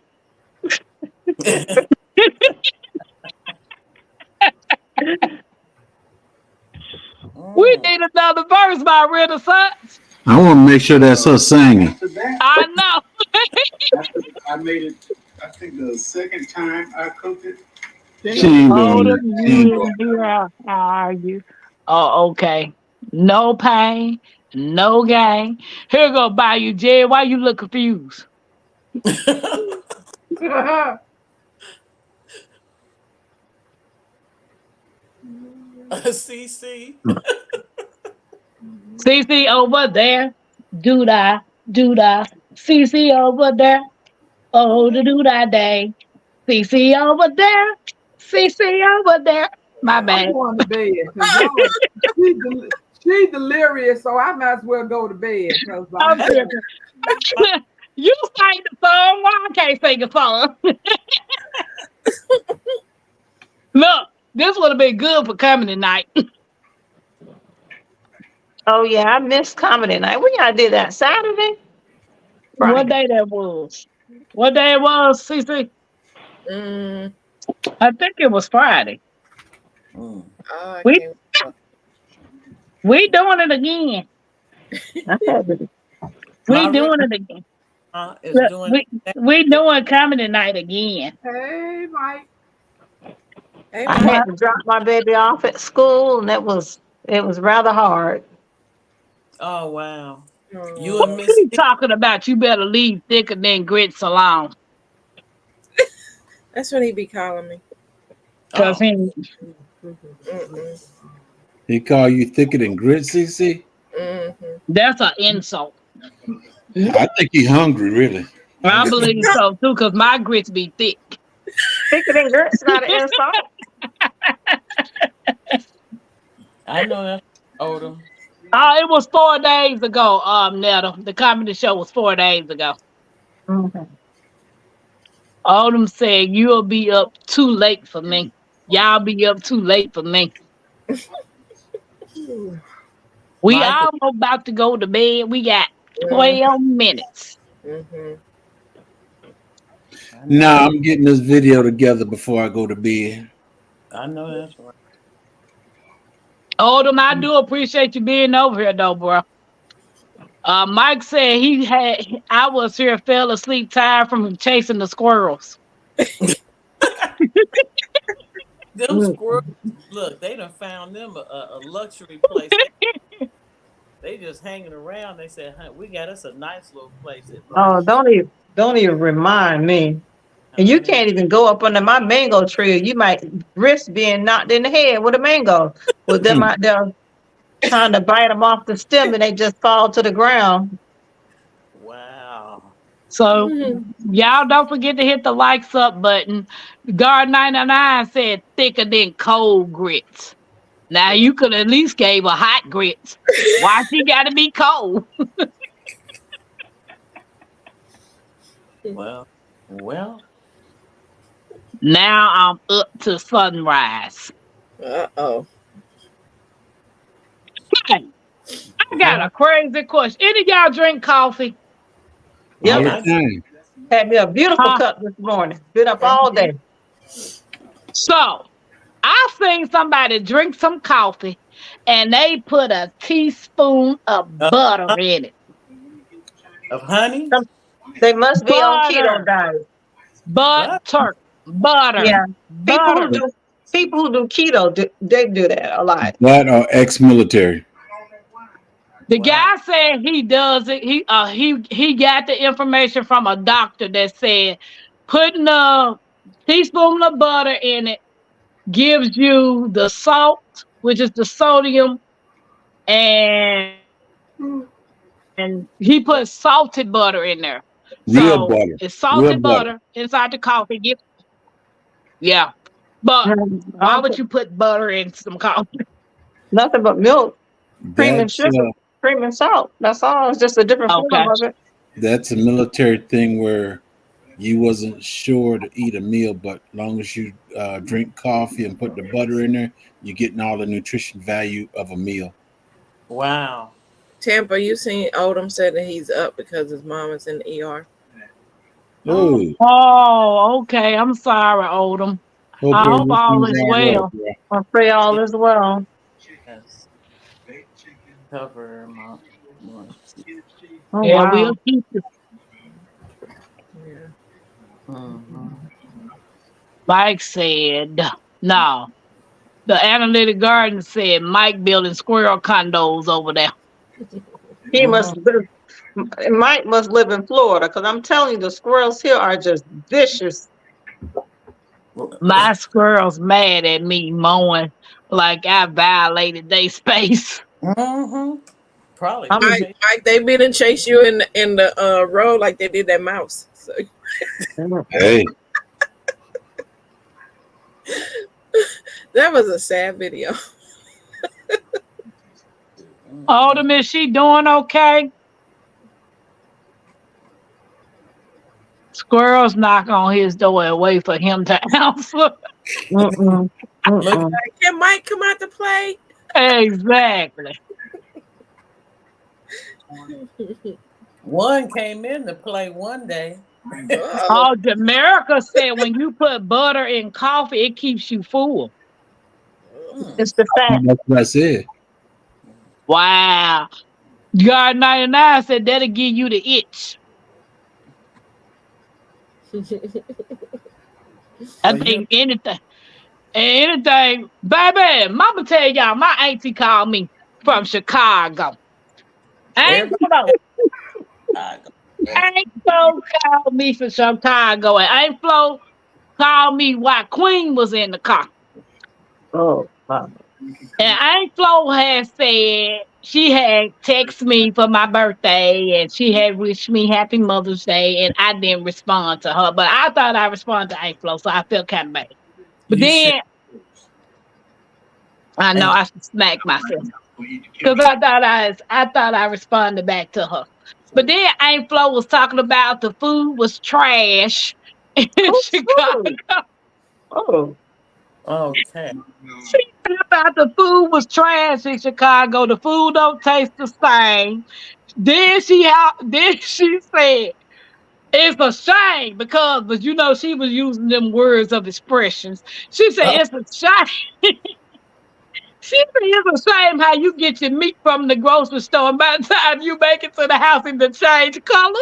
We Mm. need another verse by Renaissance. I want to make sure that's her singing. after that, I know. after I made it, I think the second time I cooked it, She ain't Hold doing up, that. She you ain't didn't hear how are you? Oh, okay. No pain, no gain. Here go by you, Jay. Why you look confused? CC. CC over there. Do da. CC over there. Oh, the do da day. CC over there. CC over there. My I'm bad. going to bed because y'all, she delirious, so I might as well go to bed because I'm I'm serious. You sang the song. Why I can't sing a song? Look, this would have been good for coming tonight. Oh, yeah, I missed comedy night. We got to do that Saturday? What Friday. day that was? What day it was, CC? Mm, I think it was Friday. Mm. oh, I We can't. we doing it again. I had to. We My doing it again. is Look, doing we doing comedy night again. hey, Mike. Hey, I Mike. had to drop my baby off at school, and it was rather hard. Oh wow. You What and Oh, Miss you talking about? You better leave thicker than grits alone. that's what he be calling me. Cause Oh. Mm-mm. He call you thicker than grits, CC? Mm-hmm. that's an insult. I think he hungry, really. I believe so too, cause my grits be thick. Thicker than grits, not an insult. I know that's Odom. It was 4 days ago, Netta. The comedy show was 4 days ago. Mhm. Autumn said, "You'll be up too late for me. Y'all be up too late for me. We Michael. almost about to go to bed. We got Mm-hmm. 12 minutes." Mm-hmm. I know Nah, that. I'm getting this video together before I go to bed. I know that's right. Autumn, I do appreciate you being over here, though, bro. Mike said I was here, fell asleep, tired from chasing the squirrels. Them Mm. squirrels, look, they done found them a luxury place. They just hanging around. They said, "Huh, we got us a nice little place at Oh, night." don't even remind me. And you Honey, can't even go up under my mango tree. You might risk being knocked in the head with a mango. With them out there trying to bite them off the stem and they just fall to the ground. wow. So y'all don't forget to hit the likes up button. Guard 99 said thicker than cold grits. Now you could at least gave a hot grits. Why she gotta be cold? Well, well. Now I'm up to sunrise. Uh-oh. Hey, I got a crazy question. Any of y'all drink coffee? All Yep. the I time. Had me a beautiful Huh? cup this morning. Been up all day. So I seen somebody drink some coffee and they put a teaspoon of uh, butter in it. of honey, Some- They must be on keto Butter. diet. but Butter. Butter. Yeah. People who Butter. do people who do keto they do that a lot. That or ex-military. The wow, guy said he does it. He got the information from a doctor that said putting a teaspoon of butter in it gives you the salt, which is the sodium, and he put salted butter in there. So it's Real salted butter. butter Real inside butter. the coffee. Yeah, but why I would you don't put put butter in some coffee? nothing but milk, cream and That's sugar, cream and salt. That's all. It's just a different Okay. form of it. that's a military thing where you wasn't sure to eat a meal, but long as you drink coffee and put the butter in there, you're getting all the nutrition value of a meal. wow. Tampa, you seen Odom said that he's up because his mom is in the ER. Oh, Oh, Oh, okay. I'm sorry, Odom. hope I hope all everything's is all right, well. bro. I pray all is well. yes. Cover my Oh Yeah, we'll wow. keep it. Yeah. mhm. Mike said, no. The analytic garden said Mike building squirrel condos over there. He Mhm. must live Mike must live in Florida because I'm telling you the squirrels here are just vicious. My squirrels mad at me mowing like I violated their space. Mhm. Probably I'm been Mike, chasing. Mike, they been and chase you in the road like they did that mouse. So Hey, that was a sad video. Autumn, is she doing okay? Squirrels knock on his door and wait for him to answer. mm-mm, Look, mm-mm. Can Mike come out to play? Exactly. one came in to play one day. Oh, Oh, Jamaica said when you put butter in coffee, it keeps you full. Mm. It's the fat. that's what I said. Wow. God 99 said that'll give you the itch. I Well, you think anything, baby. Mama tell y'all, my auntie called me from Chicago. Ain't everybody Flo. got Ain't Flo called me from Chicago. And Ain't Flo called me while Queen was in the car. Oh wow. And Aunt Flo had said she had texted me for my birthday and she had wished me happy Mother's Day and I didn't respond to her. But I thought I responded to Aunt Flo, so I felt kind of bad. But you should. then I know And I should smack myself. Because I thought I responded back to her. But then Aunt Flo was talking about the food was trash in Who's Chicago. food? Oh. okay. She thought the food was trash in Chicago. The food don't taste the same. Then she said it's a shame because, but she was using them words of expressions. She said Uh, it's a shame. She said it's a shame how you get your meat from the grocery store and by the time you make it to the house it done change colors.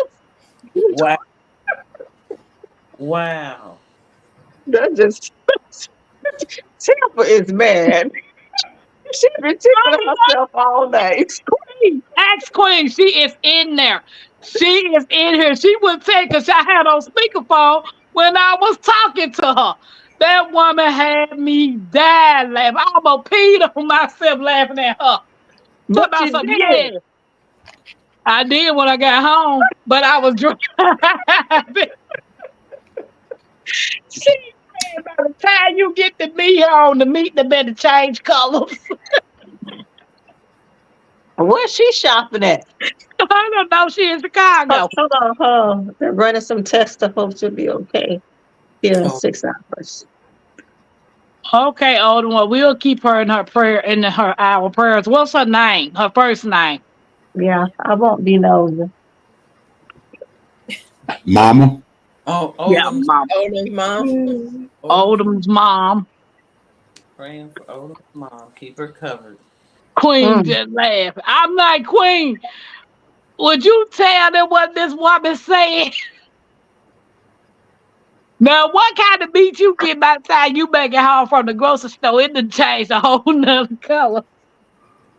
wow. Wow. That just Tampa is mad. She been tickling herself all day. Queen. Ask Queen. She is in there. She is in here. She would take because I had on speakerphone when I was talking to her. That woman had me dying laughing. I almost peed on myself laughing at her. Talk But about you something. did. Yeah, I did when I got home, but I was driving. She said, by the time you get to me home, the meat they better change colors. Where's she shopping at? I don't know. She in Hold Chicago. hold on, huh? They're running some tests. I hope she'll be okay. Here in Oh, 6 hours. Okay, older one. We'll keep her in her prayer in her our prayers. What's her name? Her first name. Yeah, I won't be nosy. Mama. oh, Yeah, Odom's, mom. Oldham's mom. Odom's Oldham's mom. praying for Odom's mom. Keep her covered. Queen Mm. just laughed. I'm like, Queen, would you tell them what this woman said? Now, what kind of meat you get by the time you make it home from the grocery store? It done changed a whole nother color.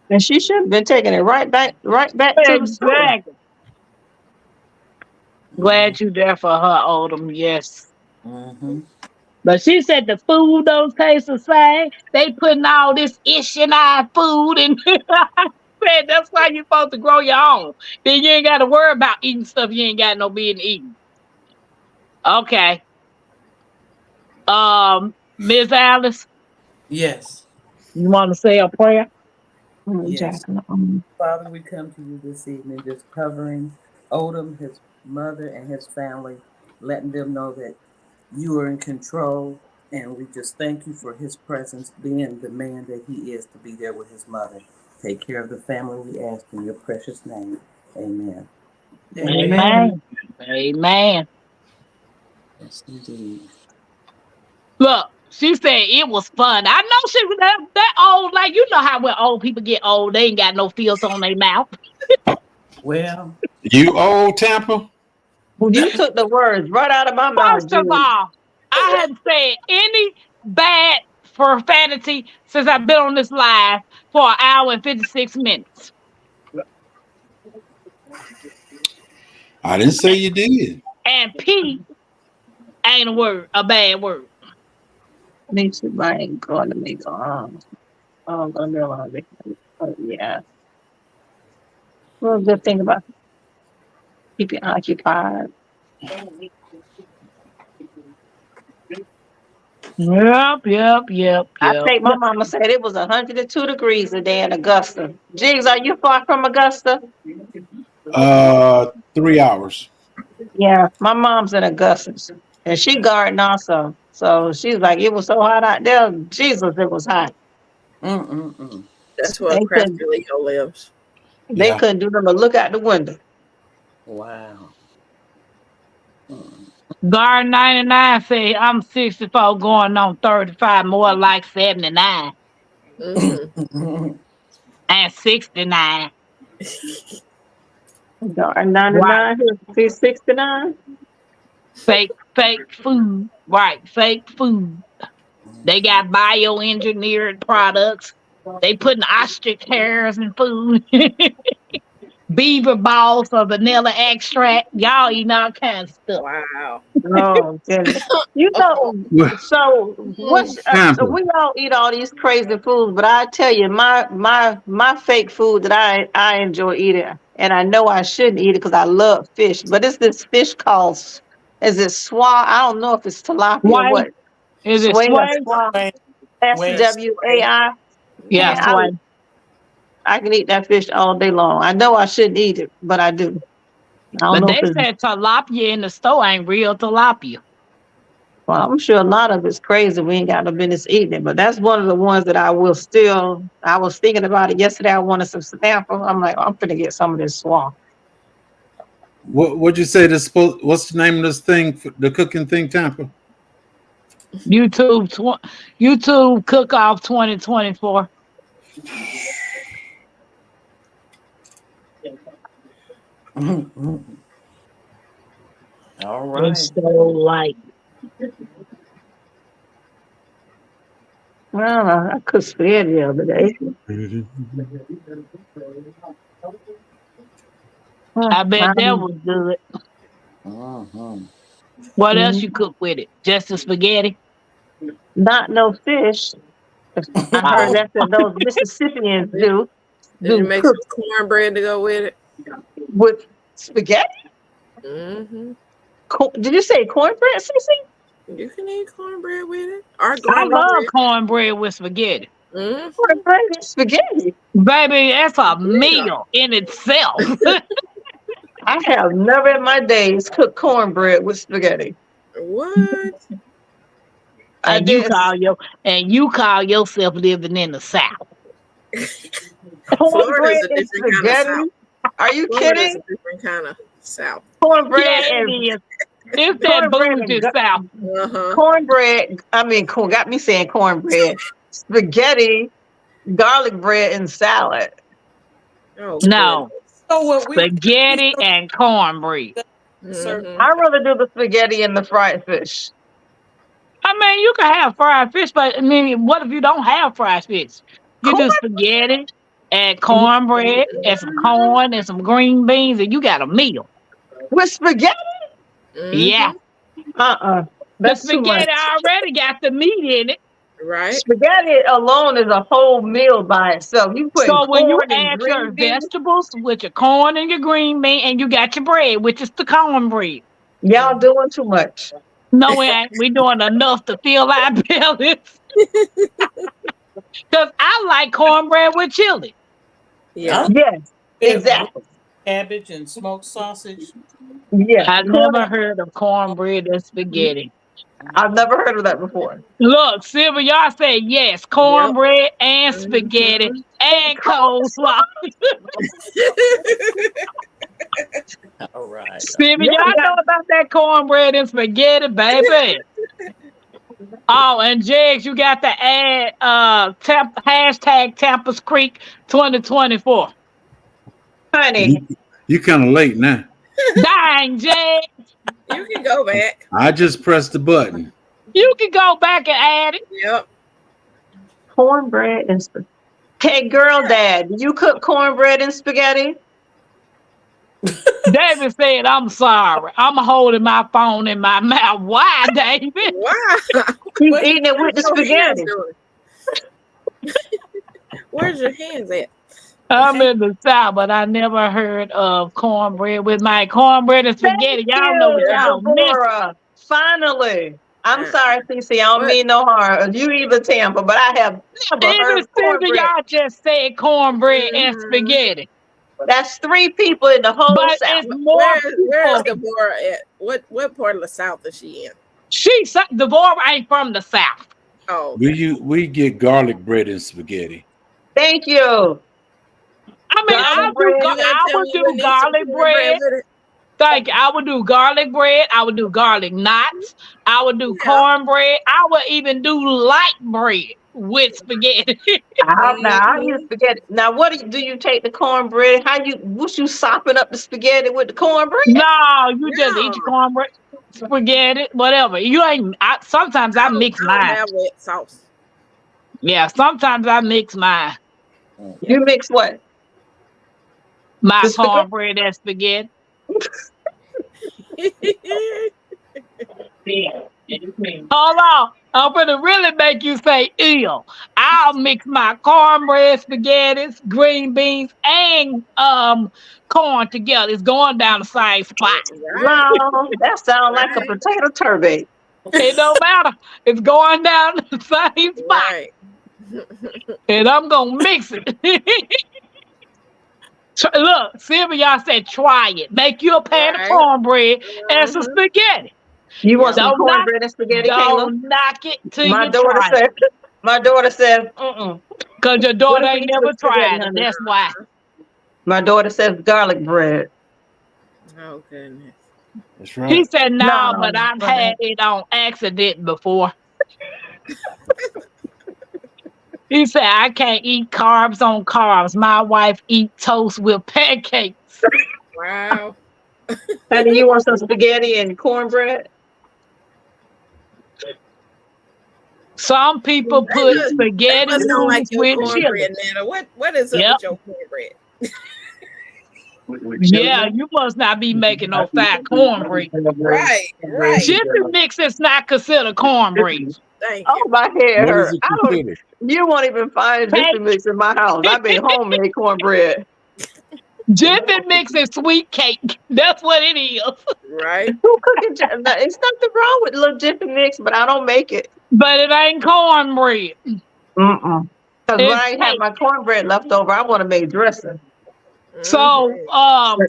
And she should have been taking it right back to the store. Exactly. Glad you there for her, Oldham. Yes. Mm-hmm. But she said the food don't taste the same. They putting all this ish in our food, and I said that's why you supposed to grow your own. Then you ain't got to worry about eating stuff you ain't got no business eating. Okay. Miss Alice, Yes, you want to say a prayer? yes. Jacqueline. Father, we come to you this evening just covering Odom, his mother, and his family, letting them know that you are in control. And we just thank you for his presence, being the man that he is, to be there with his mother. Take care of the family, we ask in your precious name. Amen. Amen. Amen. Amen. Yes, indeed. Look, she said it was fun. I know she was that old. Like you know how when old people get old, they ain't got no feels on their mouth. Well, You old Tampa? Well, you took the words right out of my mouth, First of Julie. all, I hadn't said any bad profanity since I've been on this live for an hour and 56 minutes. I didn't say you did. And P ain't a word, a bad word. Me too. I ain't going to make I'm gonna be on vacation. Yeah. Well, good thing about keeping occupied. Yep, yep, yep, I yep. think my mama said it was 102 degrees today in Augusta. Jigs, are you far from Augusta? 3 hours. Yeah, my mom's in Augusta, and she garden also. So she's like, it was so hot out there. Jesus, it was hot. mm-mm-mm. That's where They couldn't, Crafty Leo lives. they Yeah. couldn't do them but look out the window. Wow. Mm. Guard 99 say I'm 64 going on 35, more like 79 Mm-hmm. and 69. Garden Right. 99, 69. Fake food. Right. Fake food. They got bioengineered products. They putting ostrich hairs in food. Beaver balls of vanilla extract. Y'all eating all kinds of stuff. Wow. Oh, goodness. You know, Well, so what's so Tampa. we all eat all these crazy foods, but I tell you, my fake food that I enjoy eating, and I know I shouldn't eat it because I love fish, but it's this fish called is it swai? I don't know if it's tilapia or Sway. what. Is it Sway or sway? swai? Wait, wait. That's funny. SWAI. Yeah, Man, sway. I can eat that fish all day long. I know I shouldn't eat it, but I do. I don't But know if they it's said tilapia in the store ain't real tilapia. well, I'm sure a lot of it's crazy. We ain't got no business eating it, but that's one of the ones that I will still. I was thinking about it yesterday. I wanted some sample. I'm like, I'm gonna get some of this swamp. What'd you say? What's the name of this thing? The cooking thing, Tampa? YouTube YouTube Cook Off 2024. All It's right. so light. Well, I cooked spaghetti the other day. I bet that Um, was good. Uh-huh. What else you cook with it? Just the spaghetti? not no fish. I heard Oh, that's what those Mississippians do. Did you Do make cook some cornbread to go with it? with spaghetti. Mm-hmm. Did you say cornbread, Cece? You can eat cornbread with it or I garlic love bread. cornbread with spaghetti. Mm-hmm. Cornbread and spaghetti. Baby, that's a Yeah. meal in itself. I have never in my days cooked cornbread with spaghetti. What? I and you did call your and you call yourself living in the South. Florida's cornbread a and different kind of spaghetti. south. Are you Florida's kidding? a different kind of south. Cornbread Yeah, it and is. It's that cornbread and bougie South. Uh-huh. cornbread. I mean, got me saying cornbread, spaghetti, garlic bread, and salad. Oh No, goodness. So what we spaghetti and cornbread. serve Mm-hmm. I rather do the spaghetti and the fried fish. I mean, you can have fried fish, but I mean, what if you don't have fried fish? You Corn. do spaghetti and cornbread and some corn and some green beans, and you got a meal. With spaghetti? Yeah, Mm-hmm. Uh-uh. the That's too much. spaghetti already got the meat in it. Right. Spaghetti alone is a whole meal by itself. You putting So when you corn and add your green beans. vegetables with your corn and your green bean, and you got your bread, which is the cornbread. Y'all doing too much. No, we ain't. We doing enough to fill our bellies. Cause I like cornbread with chili. Yeah. Yes, it with exactly. cabbage and smoked sausage. Yes. I Corn. never heard of cornbread and spaghetti. I've never heard of that before. Look, Silver, y'all say yes, Yep. cornbread and spaghetti Mm-hmm. and coleslaw. All right. Silver, Y'all y'all got know about that cornbread and spaghetti, baby. Oh, and Jegs, you got to add hashtag Tampa's Creek 2024. honey. You kind of late now. Dang, Jag. You can go back. I just pressed the button. You can go back and add it. Yep. Cornbread and spaghetti. Hey, girl, dad, do you cook cornbread and spaghetti? David said, I'm sorry. I'm holding my phone in my mouth. Why, David? Wow. He's What eating it with the Your hands spaghetti. doing? Where's your hands at? I'm Okay. in the South, but I never heard of cornbread with my cornbread and spaghetti. Thank Y'all know what you, Yeah. y'all miss. Deborah. Finally. I'm Uh, sorry, Cece. I don't What? mean no harm. You either Tampa, but I have never In heard the of city, cornbread. y'all just said cornbread and Mm-hmm. spaghetti. That's 3 people in the whole But South. it's more Where is people. Deborah at? What part of the South is she in? Devorah ain't from the South. Oh, okay. We get garlic bread and spaghetti. Thank you. I mean, Garlic bread. You gonna I tell would me we do need some garlic cornbread bread. with it? Thank you. I would do garlic bread. I would do garlic knots. I would do Yeah. cornbread. I would even do light bread with spaghetti. Now I use Mm-hmm. spaghetti. Now what do you take the cornbread? What you sopping up the spaghetti with the cornbread? No, you just eat your Yeah. cornbread, spaghetti, whatever. You ain't. Sometimes I mix I don't mine. have wet sauce. Yeah, sometimes I mix mine. You mix what? My The spaghetti. cornbread and spaghetti. Hold on. I'm gonna really make you say ill. I'll mix my cornbread, spaghettis, green beans, and corn together. It's going down the same spot. Right. No, that sounds like a Right. potato turbot. It don't matter. It's going down the same spot. Right. And I'm gonna mix it. Look, Sylvia said try it. Make you a pan of Right. cornbread and some Mhm. spaghetti. You want Yep. some Don't knock, cornbread and spaghetti, Kayla? don't knock it till My you daughter try it. said. My daughter says, "Mm-mm." Cause your What daughter do we ain't eat never with spaghetti, tried it. honey? That's why. My daughter says garlic bread. Oh goodness. That's He right. said no, but No, I've had it on accident before. He said I can't eat carbs on carbs. My wife eat toast with pancakes. Wow. honey, you want some spaghetti and cornbread? Some people put That spaghetti must don't like noodles your with chili. cornbread, Nana. What is up Yep. with your cornbread? Yeah, you must not be making no fat cornbread. Right. Jiffy mix is not considered cornbread. Thank you. Oh, my head What is hurt. it I don't. considered? You won't even find Jiffy Cake. mix in my house. I made homemade cornbread. Jiffy mix is sweet cake. That's what it is. Right. Who cooking? It's nothing wrong with little Jiffy mix, but I don't make it. But it ain't cornbread. Mm-mm. Because when It's I have cake. my cornbread left over, I want to make dressing. So,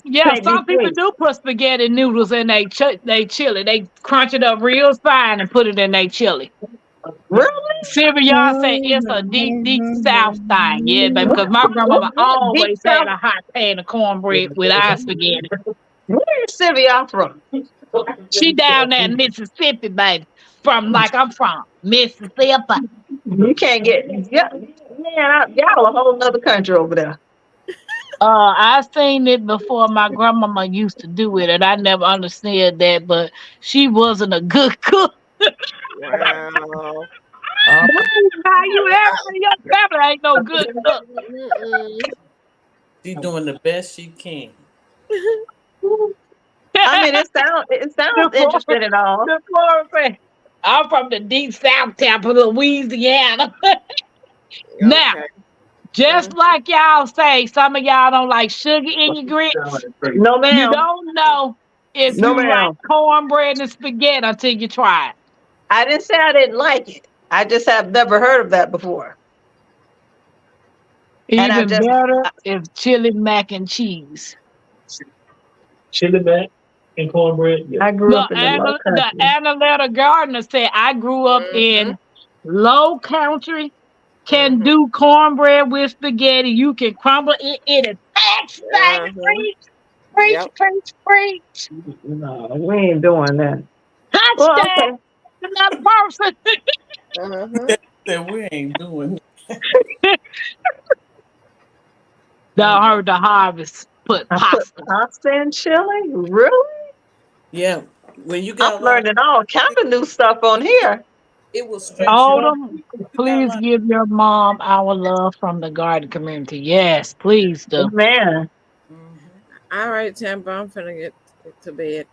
yeah, Can't be some people sweet. do put spaghetti noodles in they chili. They crunch it up real fine and put it in their chili. Really? Silver, y'all say it's a deep South thing. Yeah, baby, because my grandmama Deep always had South. a hot pan of cornbread with our spaghetti. Where is Sylvia from? She down there in Mississippi, baby. I'm from Mississippi. You can't get. Yeah, man, y'all a whole nother country over there. I seen it before. My grandmama used to do it, and I never understood that. But she wasn't a good cook. Wow. How you ever your family ain't no good cook? She's doing the best she can. I mean, it sounds interesting and all. The Florida fan. I'm from the deep South, Tampa, Louisiana. Now, Okay. just like y'all say, some of y'all don't like sugar in your grits. No, You ma'am. don't know if No, you like ma'am. cornbread and spaghetti until you try it. I didn't say I didn't like it. I just have never heard of that before. And I Even just, better is chili mac and cheese. Chili mac and cornbread. Yeah. I grew up in the low The country. Annaletta Gardner said, I grew up in low country, can do cornbread with spaghetti. You can crumble it in a patch, baby. Preach, Yep. preach, preach. No, we ain't doing that. Well, Touchdown, okay. another person. That we ain't doing. Done heard the harvest put I put pasta. pasta in chili? Really? Yeah, when you I'm got a lot of, learning all kind of new stuff on here. it will stretch you out. Odom, You got a please lot. give your mom our love from the garden community. Yes, please do. Man, All right, Tampa. I'm finna get to bed.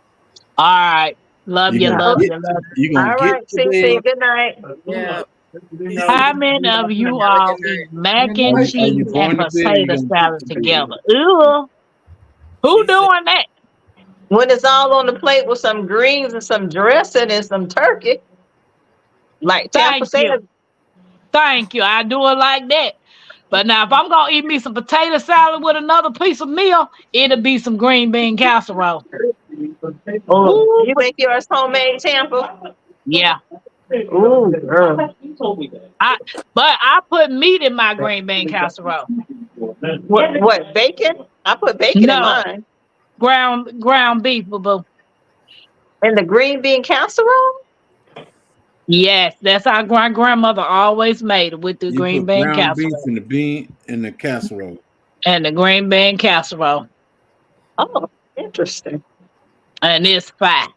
All right. Love you, You gonna love get you, love you. you gonna all get right, to CC, bed? good night. Yeah. How many of you Have a all good eat night. mac Good and night, Are you cheese and going to bed or you potato gonna get salad to bed? together? Ooh, who She said, doing that? When it's all on the plate with some greens and some dressing and some turkey, like Tampa Thank said, you. Thank you. I do it like that. But now, if I'm gonna eat me some potato salad with another piece of meal, it'll be some green bean casserole. oh, Ooh, you make yours homemade, Tampa? yeah. Ooh, girl. You told me that. But I put meat in my green bean casserole. What, bacon? I put bacon in No, mine. ground beef, boo. And the green bean casserole? Yes, that's how grandmother always made it with the You green put bean ground beef casserole in the bean and the casserole. and the green bean casserole, Oh, interesting. and it's fat.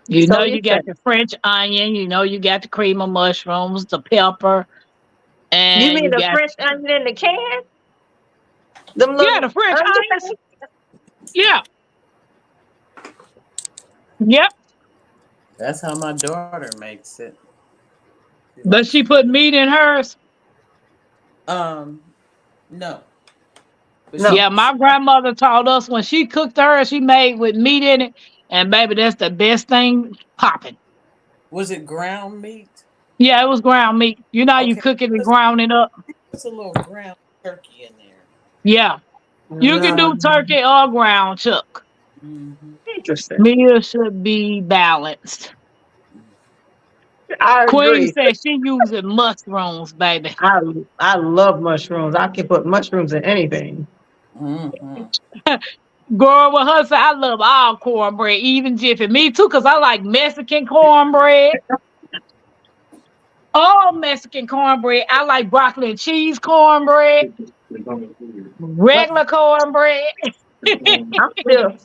You So know you you say got the French onion, you know you got the cream of mushrooms, the pepper, you and mean you the got French onion in the can? Them yeah little the French onions. onions? Yeah, yep. that's how my daughter makes it. She But likes she put meat in hers. no, but No. Yeah, my grandmother taught us when she cooked hers, she made with meat in it, and baby, that's the best thing popping. was it ground meat? Yeah, it was ground meat. You know how you Okay, cook it and ground it up. there's a little ground turkey in there. Yeah, you can No. do turkey or ground chuck. Mm-hmm. Interesting. Meal should be balanced. I Queen agree. said she using mushrooms, baby. I love mushrooms. I can put mushrooms in anything. Mm-hmm. Girl with her said, I love all cornbread, even Jiffy. Me too, because I like Mexican cornbread. All Mexican cornbread. I like broccoli and cheese cornbread, regular cornbread. I'm still.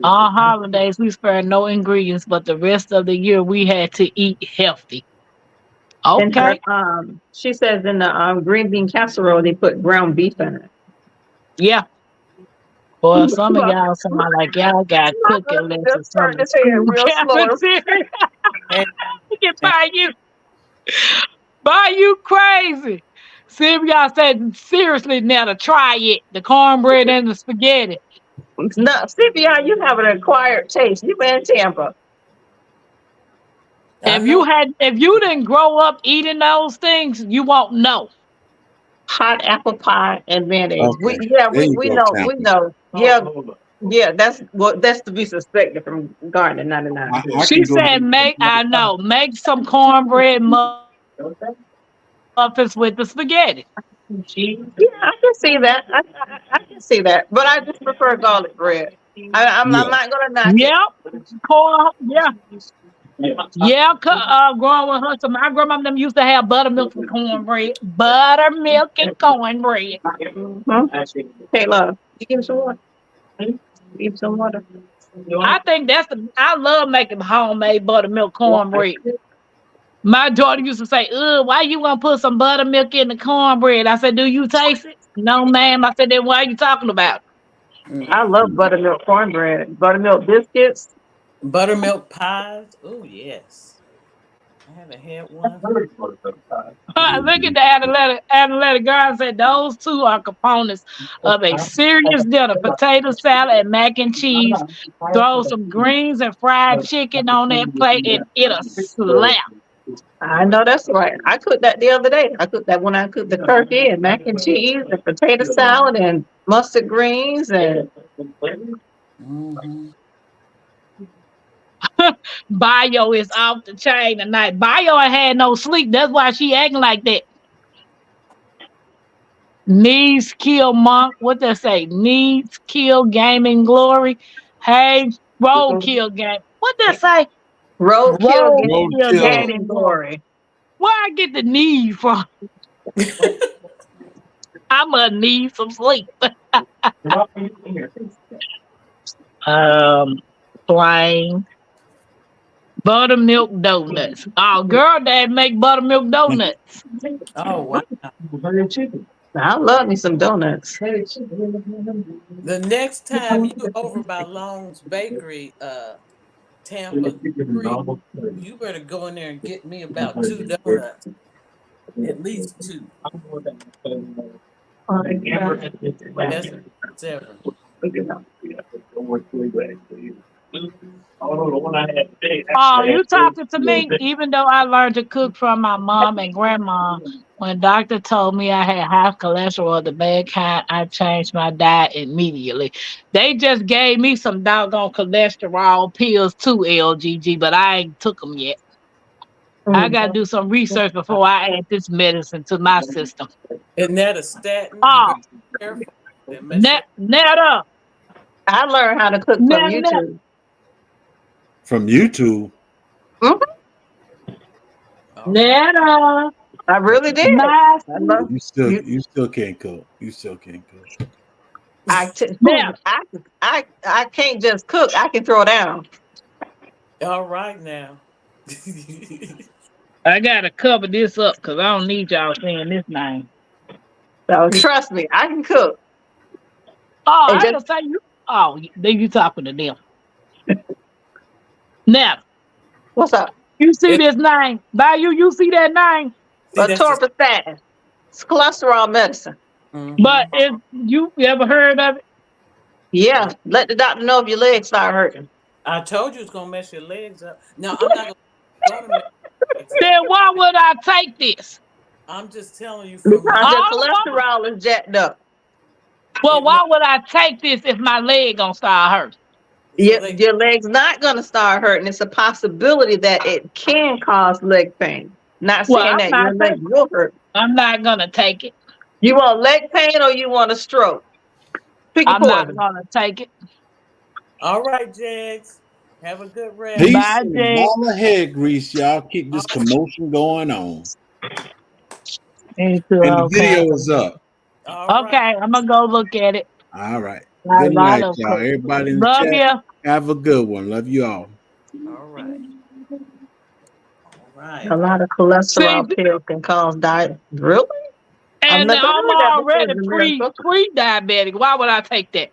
On holidays, we spare no ingredients, but the rest of the year we had to eat healthy. And her, Okay. she says in the green bean casserole they put ground beef in it. Yeah. Boy, some of Look, y'all sound like y'all got my cooking husband lessons just from turned the his head school real slow. cafeteria. And, Get and by you crazy. See if y'all said seriously now to try it. The cornbread and the spaghetti. No, CBI, you have an acquired taste. You been in Tampa. I know. If you didn't grow up eating those things, you won't know. Hot apple pie and mayonnaise. Okay, there you We go, know, we Tampa. know. Yeah, yeah, that's to be suspected from Gardner 99 too. I She can go said, ahead make some cornbread muffins with the spaghetti. Yeah, I can see that. I can see that, but I just prefer garlic bread. I'm yeah. not gonna knock it. Yep. Yeah. Yeah, growing with her, so my grandma them used to have buttermilk and cornbread. Buttermilk and cornbread. Hey, love, you give me some water. Give me some water. I love making homemade buttermilk cornbread. My daughter used to say, ugh, why you gonna put some buttermilk in the cornbread? I said, do you taste it? No, ma'am. I said, then why are you talking about? I love buttermilk cornbread, buttermilk biscuits. Buttermilk pies. Oh yes. I haven't had one. Look at the analytic guy said those two are components of a serious dinner. Potato salad and mac and cheese. Throw some greens and fried chicken on that plate and it'll slap. I know that's right. I cooked that the other day. I cooked that when I cooked the turkey and mac and cheese and potato salad and mustard greens and Mm-hmm. Bio is off the chain tonight. Bio ain't had no sleep. That's why she acting like that. Needs kill monk. What they say? Needs kill gaming glory. Hey, roll kill game. What they say? roadkill Roll kill Roadkill. gaining gaming glory. glory. Where I get the need from? I must need some sleep. um, plain buttermilk donuts. Oh, girl, dad make buttermilk donuts. Oh wow. I love me some donuts. The next time you over by Long's Bakery, Tampa Creek, you better go in there and get me about 2 donuts. At least two. Best donuts ever. Oh, you talking to me? Even though I learned to cook from my mom and grandma, when doctor told me I had high cholesterol, the bad kind, I changed my diet immediately. They just gave me some doggone cholesterol pills too, LGG, but I ain't took them yet. I got to do some research before I add this medicine to my system. Isn't that a statin? You Oh, better be careful. They mess you up. Netta, I learned how to cook from Netta, YouTube. From YouTube. Mhm. All right. Netta, I really did. my I love you. You still can't cook. You still can't cook. Netta. I can't just cook. I can throw down. All right now. I gotta cover this up because I don't need y'all saying this name. So trust me, I can cook. Oh, And I just can say you. Oh, then you talking to them. Now, what's up? you see It- this name? You see that name? See, that's the. Torvastatin. It's cholesterol medicine. But Mhm. if you ever heard of it, Yeah, let the doctor know if your legs start hurting. I told you it's gonna mess your legs up. No, I'm not gonna mess your legs up. then why would I take this? I'm just telling you from Because my. your All the woman. cholesterol is jacked up. Well, It may, why would I take this if my leg gonna start hurting? so they. Your leg's not going to start hurting. It's a possibility that it can cause leg pain. Not Well, saying that your leg will hurt. I'm not gonna take it. You want leg pain or you want a stroke? Pick your I'm not poison. gonna take it. All right, Jags. Have a good rest. Peace Bye, and a Jake. ball of hair grease, y'all. Keep this commotion going on. Me too, And the okay. video is up. All Okay, right. I'm gonna go look at it. All right. A Good lot night, of y'all. Everybody in the love chat, you. have a good one. Love you all. All right. All A right. lot of See, cholesterol pills can cause diet. Really? I've and never I'm heard that before, already Jamil. pre-diabetic. Why would I take that?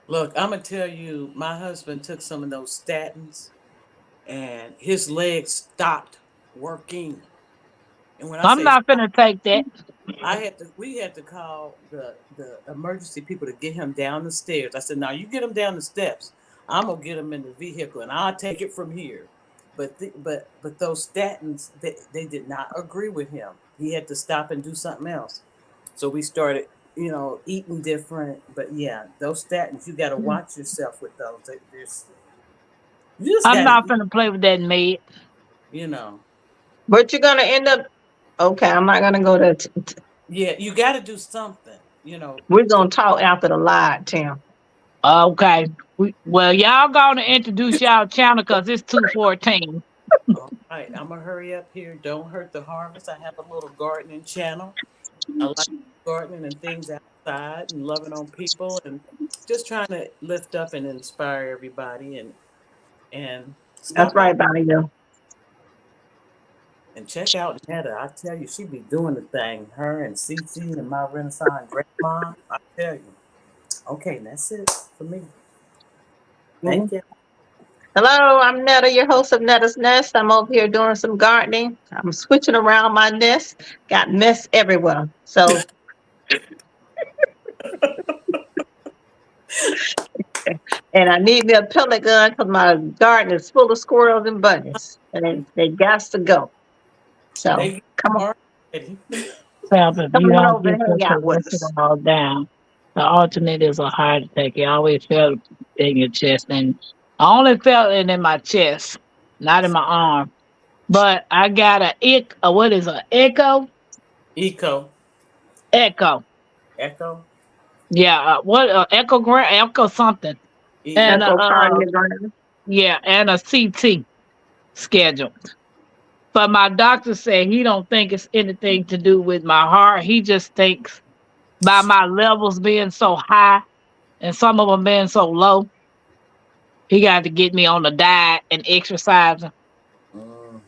Look, I'm gonna tell you, my husband took some of those statins and his legs stopped working. And when I I'm say not stop, gonna take that. we had to call the emergency people to get him down the stairs. I said, now you get him down the steps. I'm gonna get him in the vehicle and I'll take it from here. But those statins, they did not agree with him. He had to stop and do something else. So we started, eating different. But yeah, those statins, you got to watch yourself with those. You just I'm got to not eat, gonna play with that med. you know. But you're gonna end up okay. I'm not gonna go there. Yeah, you got to do something, We're to. gonna talk after the live, Tim. Okay. Well, y'all gonna introduce y'all channel because it's 214. All right, I'm gonna hurry up here. Don't hurt the harvest. I have a little gardening channel. I like gardening and things outside and loving on people and just trying to lift up and inspire everybody and That's stop by right, Bonnie. You. and check out Netta. I tell you, she be doing the thing. Her and Cece and my Renaissance grandma. I tell you. Okay, that's it for me. Thank you. Hello, I'm Netta, your host of Netta's Nest. I'm over here doing some gardening. I'm switching around my nest. Got mess everywhere. So, and I need me a pellet gun because my garden is full of squirrels and bunnies, and they got to go. So, They get come on, already. Well, if come you on don't over get and this hang out with us. cholesterol down, the alternate is a heart attack. You always felt it in your chest, and I only felt it in my chest, not in my arm. But I got what is a echo? Eco. Echo. Echo. Yeah, what echo something, and Echocardiogram. yeah, and a CT schedule. But my doctor said he don't think it's anything to do with my heart. He just thinks by my levels being so high and some of them being so low, he got to get me on a diet and exercising. Mm,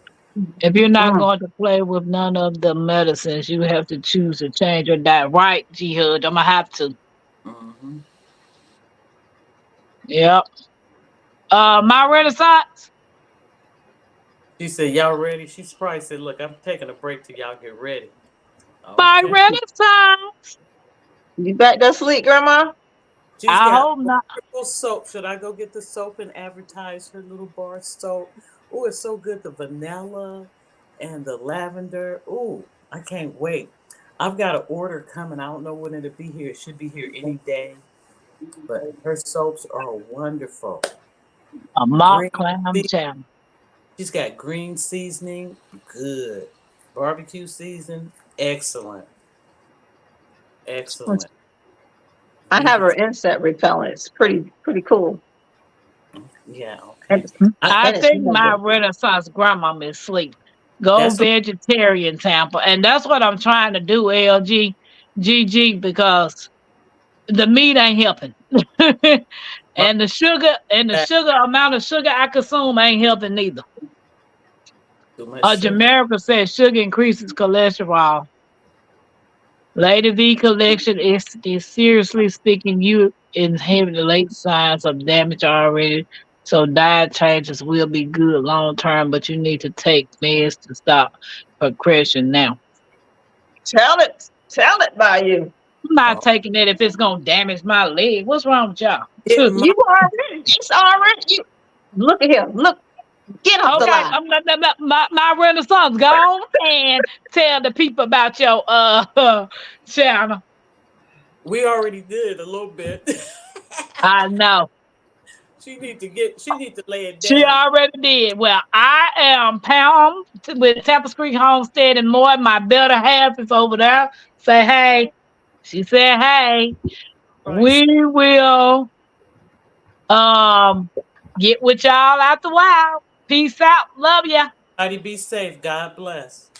If you're not Mm. going to play with none of the medicines, you have to choose to change your diet. Right, G Hud, I'm gonna have to. mm-hmm. Yep. My Renaissance. She said, y'all ready? She probably said, look, I'm taking a break till y'all get ready. My Okay. Renaissance. You back to sleep, Grandma? She's I got hope not. wonderful soap. Should I go get the soap and advertise her little bar soap? Oh, it's so good. The vanilla and the lavender. Oh, I can't wait. I've got an order coming. I don't know when it'll be here. It should be here any day. But her soaps are wonderful. A mock Green. clam channel. She's got green seasoning. Good. Barbecue season. Excellent. Excellent. I have her Beautiful. insect repellent. It's pretty cool. Yeah, And, okay. I, I and it's think my really Renaissance grandmama is asleep. Go that's what vegetarian, Tampa, and that's what I'm trying to do. LG, GG, because the meat ain't helping, my and the sugar amount of sugar I consume ain't helping neither. too much sugar. Jamaica says sugar increases cholesterol. Lady V collection is seriously speaking, you inherit the late signs of damage already. So diet changes will be good long term, but you need to take meds to stop progression now. tell it by you. I'm not Oh, taking it if it's gonna damage my leg. What's wrong with y'all? it might You already, it's already you. Look at him. Look, get off the Okay, line. I'm my Renaissance gone and tell the people about your channel. we already did a little bit. I know. She need to lay it She down. already did. Well, I am Pam with Tappas Creek Homestead and more. My better half is over there. Say hey. She said hey. Right. We will um get with y'all after a while. Peace out. Love ya. Everybody be safe. God bless.